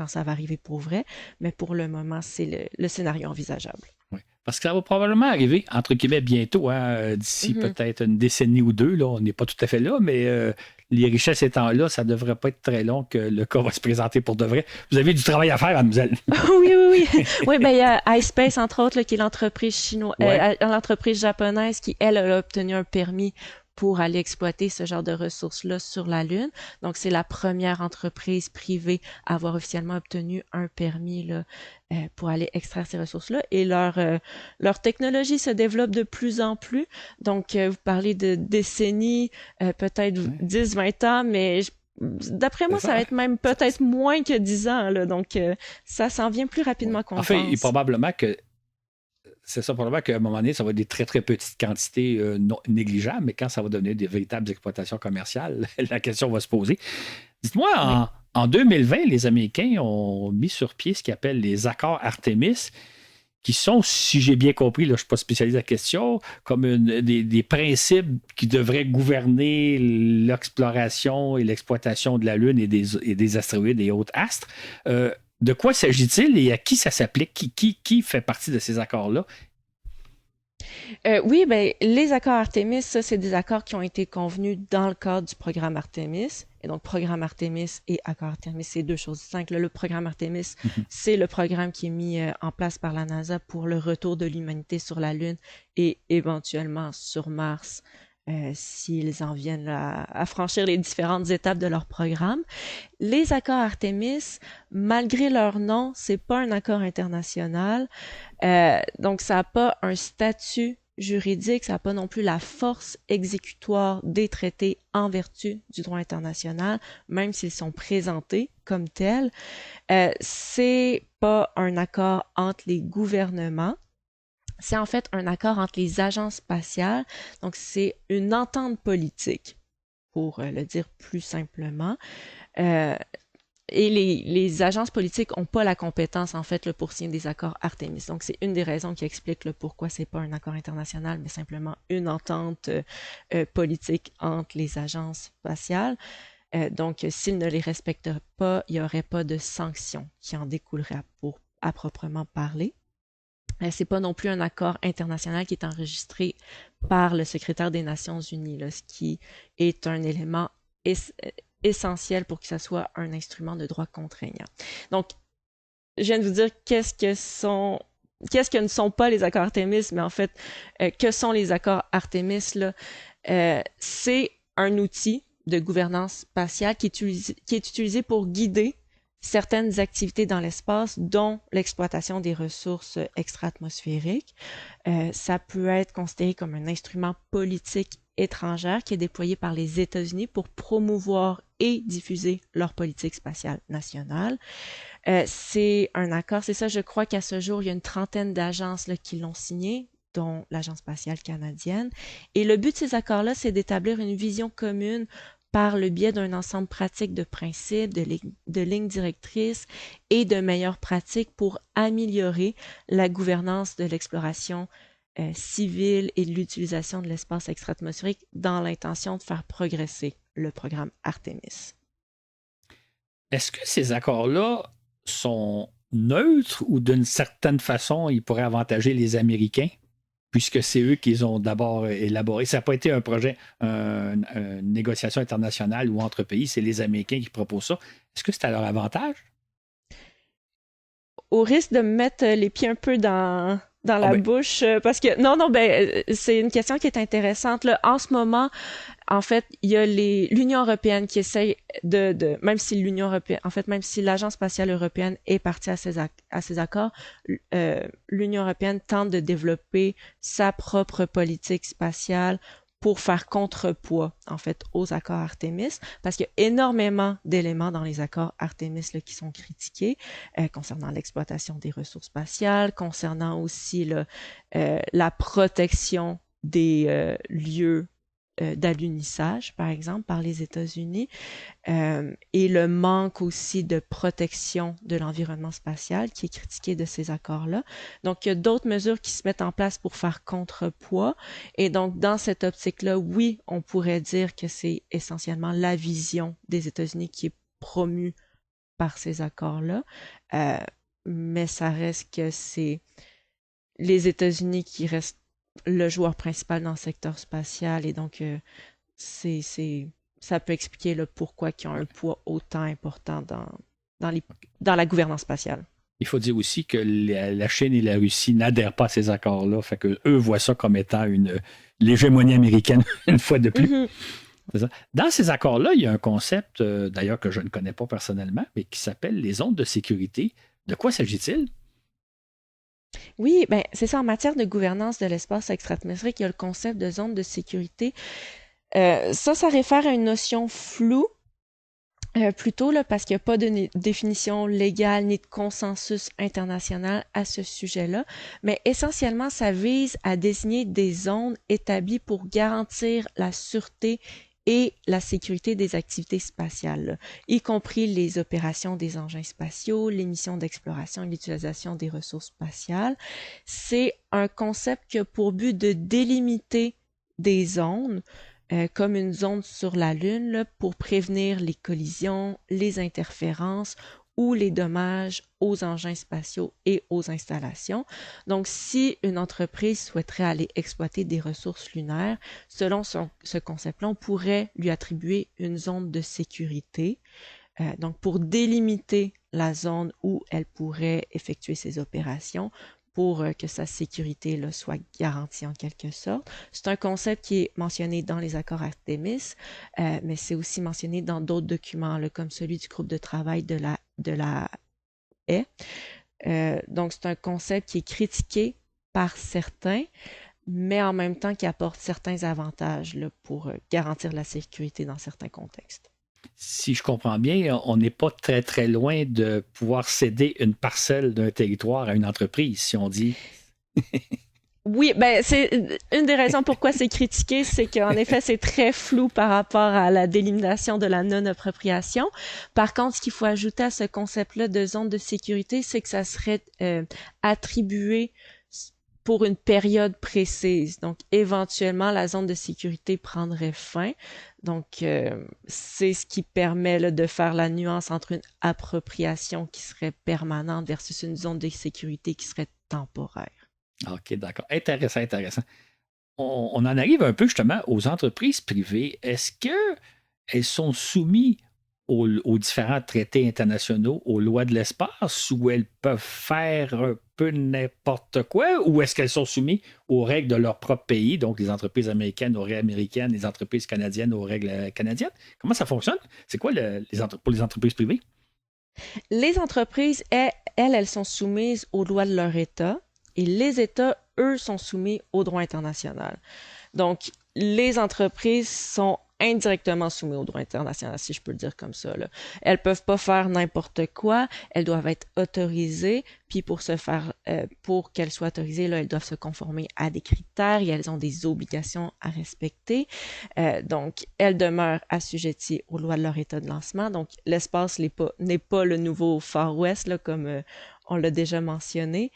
ça va arriver pour vrai, mais pour le moment, c'est le scénario envisageable. Oui. Parce que ça va probablement arriver, entre guillemets, bientôt, d'ici peut-être une décennie ou deux. Là, on n'est pas tout à fait là, mais les richesses étant là, ça ne devrait pas être très long que le cas va se présenter pour de vrai. Vous avez du travail à faire, mademoiselle. Oui. Oui, ben il y a iSpace, entre autres, là, qui est l'entreprise l'entreprise japonaise qui, elle, a obtenu un permis pour aller exploiter ce genre de ressources-là sur la Lune. Donc, c'est la première entreprise privée à avoir officiellement obtenu un permis là, pour aller extraire ces ressources-là. Et leur technologie se développe de plus en plus. Donc, vous parlez de décennies, peut-être 10-20 ans, mais d'après moi, ça va être même peut-être moins que 10 ans. Là. Donc, ça s'en vient plus rapidement qu'on pense. En fait, probablement que c'est ça, probablement qu'à un moment donné, ça va être des très, très petites quantités non négligeables, mais quand ça va devenir des véritables exploitations commerciales, la question va se poser. Dites-moi, en 2020, les Américains ont mis sur pied ce qu'ils appellent les accords Artemis, qui sont, si j'ai bien compris, là, je ne suis pas spécialisé à la question, comme des principes qui devraient gouverner l'exploration et l'exploitation de la Lune et des astéroïdes et autres astres. De quoi s'agit-il et à qui ça s'applique? Qui fait partie de ces accords-là? Oui, ben les accords Artemis, ça, c'est des accords qui ont été convenus dans le cadre du programme Artemis. Et donc, programme Artemis et accord Artemis, c'est deux choses distinctes. Le programme Artemis, c'est le programme qui est mis en place par la NASA pour le retour de l'humanité sur la Lune et éventuellement sur Mars. S'ils en viennent à franchir les différentes étapes de leur programme. Les accords Artemis, malgré leur nom, c'est pas un accord international, donc ça n'a pas un statut juridique, ça n'a pas non plus la force exécutoire des traités en vertu du droit international, même s'ils sont présentés comme tels. C'est pas un accord entre les gouvernements. C'est en fait un accord entre les agences spatiales, donc c'est une entente politique, pour le dire plus simplement. Et les agences politiques n'ont pas la compétence, en fait, pour signer des accords Artemis. Donc, c'est une des raisons qui explique pourquoi c'est pas un accord international, mais simplement une entente politique entre les agences spatiales. Donc, s'ils ne les respectent pas, il n'y aurait pas de sanctions qui en découleraient à proprement parler. C'est pas non plus un accord international qui est enregistré par le secrétaire des Nations Unies, là, ce qui est un élément essentiel pour que ça soit un instrument de droit contraignant. Donc, je viens de vous dire qu'est-ce que ne sont pas les accords Artemis, mais en fait, que sont les accords Artemis, là? C'est un outil de gouvernance spatiale qui est utilisé pour guider certaines activités dans l'espace, dont l'exploitation des ressources extra-atmosphériques. Ça peut être considéré comme un instrument politique étrangère qui est déployé par les États-Unis pour promouvoir et diffuser leur politique spatiale nationale. C'est un accord, c'est ça, je crois qu'à ce jour, il y a une trentaine d'agences là, qui l'ont signé, dont l'Agence spatiale canadienne. Et le but de ces accords-là, c'est d'établir une vision commune par le biais d'un ensemble pratique de principes, de lignes directrices et de meilleures pratiques pour améliorer la gouvernance de l'exploration civile et de l'utilisation de l'espace extra-atmosphérique dans l'intention de faire progresser le programme Artemis. Est-ce que ces accords-là sont neutres ou d'une certaine façon, ils pourraient avantager les Américains? Puisque c'est eux qui les ont d'abord élaborés. Ça n'a pas été un projet, une négociation internationale ou entre pays, c'est les Américains qui proposent ça. Est-ce que c'est à leur avantage? Au risque de me mettre les pieds un peu dans la bouche, parce que ben c'est une question qui est intéressante. Là. En ce moment, en fait, il y a l'Union européenne qui essaye même si l'Union européenne, en fait, même si l'Agence spatiale européenne est partie à ces accords, l'Union européenne tente de développer sa propre politique spatiale pour faire contrepoids, en fait, aux accords Artemis, parce qu'il y a énormément d'éléments dans les accords Artemis là, qui sont critiqués, concernant l'exploitation des ressources spatiales, concernant aussi la protection des lieux d'alunissage, par exemple, par les États-Unis, et le manque aussi de protection de l'environnement spatial qui est critiqué de ces accords-là. Donc, il y a d'autres mesures qui se mettent en place pour faire contrepoids. Et donc, dans cette optique-là, oui, on pourrait dire que c'est essentiellement la vision des États-Unis qui est promue par ces accords-là. Mais ça reste que c'est les États-Unis qui restent le joueur principal dans le secteur spatial et donc ça peut expliquer le pourquoi ils ont un poids autant important dans la gouvernance spatiale. Il faut dire aussi que la Chine et la Russie n'adhèrent pas à ces accords-là, fait que eux voient ça comme étant l'hégémonie américaine une fois de plus. Mm-hmm. C'est ça. Dans ces accords-là, il y a un concept, d'ailleurs que je ne connais pas personnellement, mais qui s'appelle les zones de sécurité. De quoi s'agit-il? Oui, ben c'est ça. En matière de gouvernance de l'espace extra-atmosphérique, il y a le concept de zone de sécurité. Ça réfère à une notion floue, plutôt là, parce qu'il n'y a pas de définition légale ni de consensus international à ce sujet-là. Mais essentiellement, ça vise à désigner des zones établies pour garantir la sûreté et la sécurité des activités spatiales, là, y compris les opérations des engins spatiaux, les missions d'exploration et l'utilisation des ressources spatiales. C'est un concept qui a pour but de délimiter des zones, comme une zone sur la Lune, là, pour prévenir les collisions, les interférences ou les dommages aux engins spatiaux et aux installations. Donc, si une entreprise souhaiterait aller exploiter des ressources lunaires, selon ce concept-là, on pourrait lui attribuer une zone de sécurité, donc pour délimiter la zone où elle pourrait effectuer ses opérations, pour que sa sécurité là, soit garantie en quelque sorte. C'est un concept qui est mentionné dans les accords Artemis, mais c'est aussi mentionné dans d'autres documents, là, comme celui du groupe de travail de la haie. Donc, c'est un concept qui est critiqué par certains, mais en même temps qui apporte certains avantages là, pour garantir la sécurité dans certains contextes. Si je comprends bien, on n'est pas très, très loin de pouvoir céder une parcelle d'un territoire à une entreprise, si on dit. Oui, ben c'est une des raisons pourquoi c'est critiqué, c'est qu'en effet, c'est très flou par rapport à la délimitation de la non-appropriation. Par contre, ce qu'il faut ajouter à ce concept-là de zone de sécurité, c'est que ça serait attribué pour une période précise. Donc, éventuellement, la zone de sécurité prendrait fin. Donc, c'est ce qui permet là, de faire la nuance entre une appropriation qui serait permanente versus une zone de sécurité qui serait temporaire. OK, d'accord. Intéressant, intéressant. On en arrive un peu justement aux entreprises privées. Est-ce qu'elles sont soumises aux différents traités internationaux, aux lois de l'espace, ou elles peuvent faire un peu n'importe quoi, ou est-ce qu'elles sont soumises aux règles de leur propre pays, donc les entreprises américaines aux règles américaines, les entreprises canadiennes aux règles canadiennes? Comment ça fonctionne? C'est quoi pour les entreprises privées? Les entreprises, elles sont soumises aux lois de leur État et les États, eux, sont soumis au droit international. Donc, les entreprises sont indirectement soumises au droit international, si je peux le dire comme ça, là. Elles peuvent pas faire n'importe quoi, elles doivent être autorisées, puis pour qu'elles soient autorisées, là, elles doivent se conformer à des critères et elles ont des obligations à respecter. Donc, elles demeurent assujetties aux lois de leur état de lancement. Donc, l'espace n'est pas le nouveau Far West, là, comme on l'a déjà mentionné.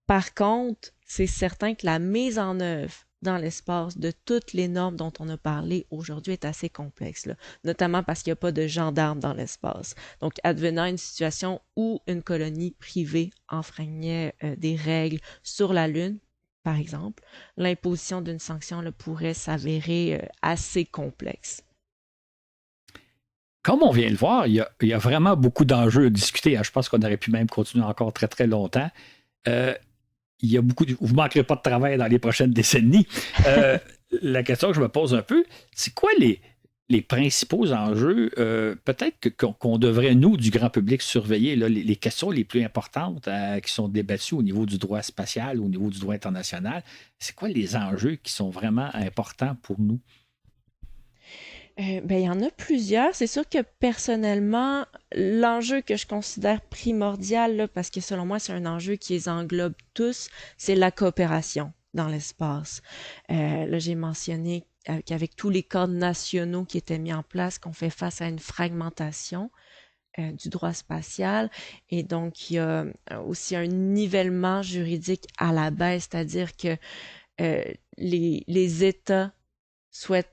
Par contre, c'est certain que la mise en œuvre dans l'espace de toutes les normes dont on a parlé aujourd'hui est assez complexe, là, notamment parce qu'il n'y a pas de gendarmes dans l'espace. Donc, advenant une situation où une colonie privée enfreignait des règles sur la Lune, par exemple, l'imposition d'une sanction là, pourrait s'avérer assez complexe. Comme on vient de le voir, il y a vraiment beaucoup d'enjeux à discuter, hein. Je pense qu'on aurait pu même continuer encore très, très longtemps. Il y a vous ne manquerez pas de travail dans les prochaines décennies. La question que je me pose un peu, c'est quoi les principaux enjeux, peut-être qu'on devrait, nous, du grand public, surveiller, là, les questions les plus importantes qui sont débattues au niveau du droit spatial, au niveau du droit international? C'est quoi les enjeux qui sont vraiment importants pour nous? Ben, il y en a plusieurs. C'est sûr que personnellement, l'enjeu que je considère primordial, là, parce que selon moi, c'est un enjeu qui les englobe tous, c'est la coopération dans l'espace. Là, j'ai mentionné qu'avec tous les cadres nationaux qui étaient mis en place, qu'on fait face à une fragmentation du droit spatial. Et donc, il y a aussi un nivellement juridique à la baisse, c'est-à-dire que les États souhaitent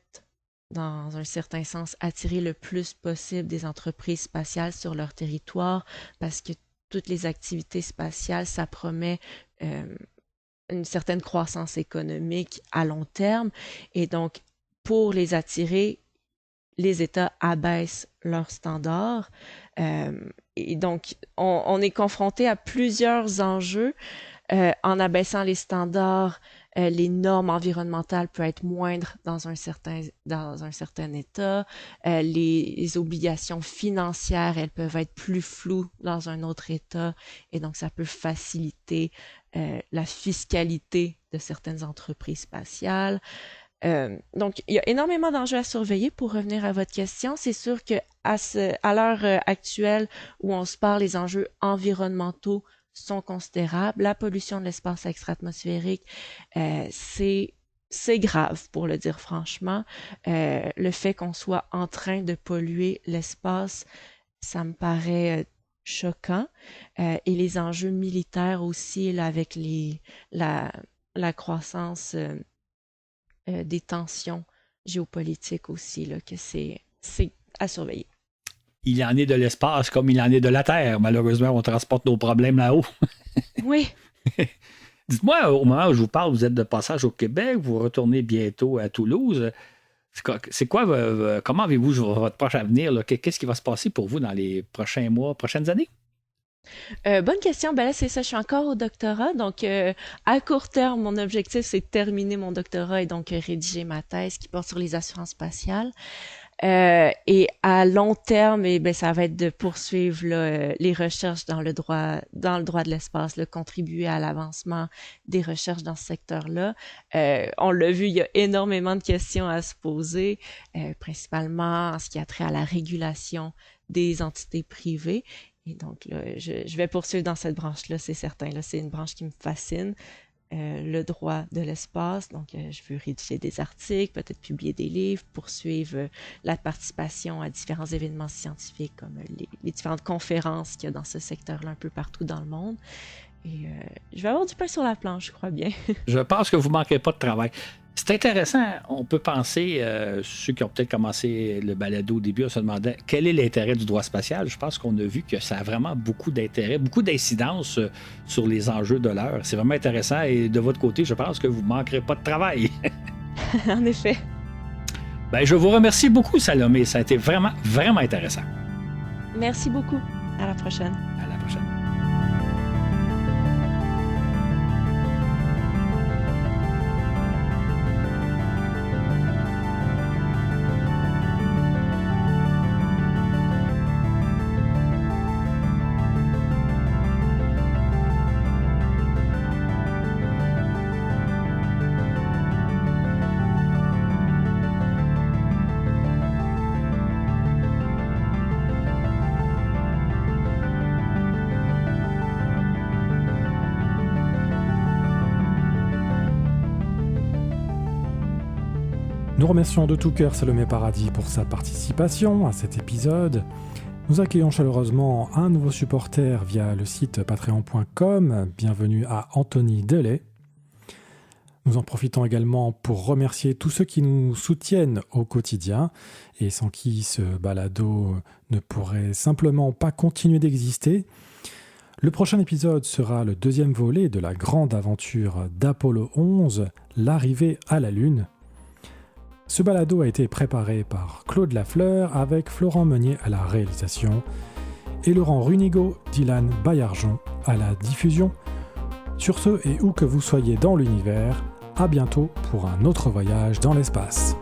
dans un certain sens, attirer le plus possible des entreprises spatiales sur leur territoire parce que toutes les activités spatiales, ça promet une certaine croissance économique à long terme. Et donc, pour les attirer, les États abaissent leurs standards. Et donc, on est confronté à plusieurs enjeux en abaissant les standards. Les normes environnementales peuvent être moindres dans un certain état. Les obligations financières, elles peuvent être plus floues dans un autre état. Et donc, ça peut faciliter la fiscalité de certaines entreprises spatiales. Donc, il y a énormément d'enjeux à surveiller. Pour revenir à votre question, c'est sûr que à l'heure actuelle où on se parle, les enjeux environnementaux sont considérables. La pollution de l'espace extra-atmosphérique, c'est grave, pour le dire franchement. Le fait qu'on soit en train de polluer l'espace, ça me paraît choquant. Et les enjeux militaires aussi, là, avec la croissance des tensions géopolitiques aussi, là, que c'est à surveiller. Il en est de l'espace comme il en est de la Terre. Malheureusement, on transporte nos problèmes là-haut. Oui. Dites-moi, au moment où je vous parle, vous êtes de passage au Québec, vous retournez bientôt à Toulouse. C'est quoi, comment avez-vous votre proche avenir? Là? Qu'est-ce qui va se passer pour vous dans les prochains mois, prochaines années? Bonne question. Ben là, c'est ça, je suis encore au doctorat. Donc, à court terme, mon objectif, c'est de terminer mon doctorat et donc rédiger ma thèse qui porte sur les assurances spatiales. Et à long terme, ben, ça va être de poursuivre là, les recherches dans le droit de l'espace, là, contribuer à l'avancement des recherches dans ce secteur-là. On l'a vu, il y a énormément de questions à se poser, principalement en ce qui a trait à la régulation des entités privées. Et donc, là, je vais poursuivre dans cette branche-là, c'est certain. Là, c'est une branche qui me fascine. Le droit de l'espace. Donc, je veux rédiger des articles, peut-être publier des livres, poursuivre la participation à différents événements scientifiques comme les différentes conférences qu'il y a dans ce secteur-là un peu partout dans le monde. Et je vais avoir du pain sur la planche, je crois bien. Je pense que vous ne manquerez pas de travail. C'est intéressant. On peut penser, ceux qui ont peut-être commencé le balado au début, on se demandait quel est l'intérêt du droit spatial. Je pense qu'on a vu que ça a vraiment beaucoup d'intérêt, beaucoup d'incidence sur les enjeux de l'heure. C'est vraiment intéressant et de votre côté, je pense que vous ne manquerez pas de travail. En effet. Ben, je vous remercie beaucoup, Salomé. Ça a été vraiment, vraiment intéressant. Merci beaucoup. À la prochaine. À la prochaine. Nous remercions de tout cœur Salomé Paradis pour sa participation à cet épisode. Nous accueillons chaleureusement un nouveau supporter via le site patreon.com. Bienvenue à Anthony Delay. Nous en profitons également pour remercier tous ceux qui nous soutiennent au quotidien et sans qui ce balado ne pourrait simplement pas continuer d'exister. Le prochain épisode sera le deuxième volet de la grande aventure d'Apollo 11, l'arrivée à la Lune. Ce balado a été préparé par Claude Lafleur avec Florent Meunier à la réalisation et Laurent Runigo, Dylan Baillargeon à la diffusion. Sur ce et où que vous soyez dans l'univers, à bientôt pour un autre voyage dans l'espace.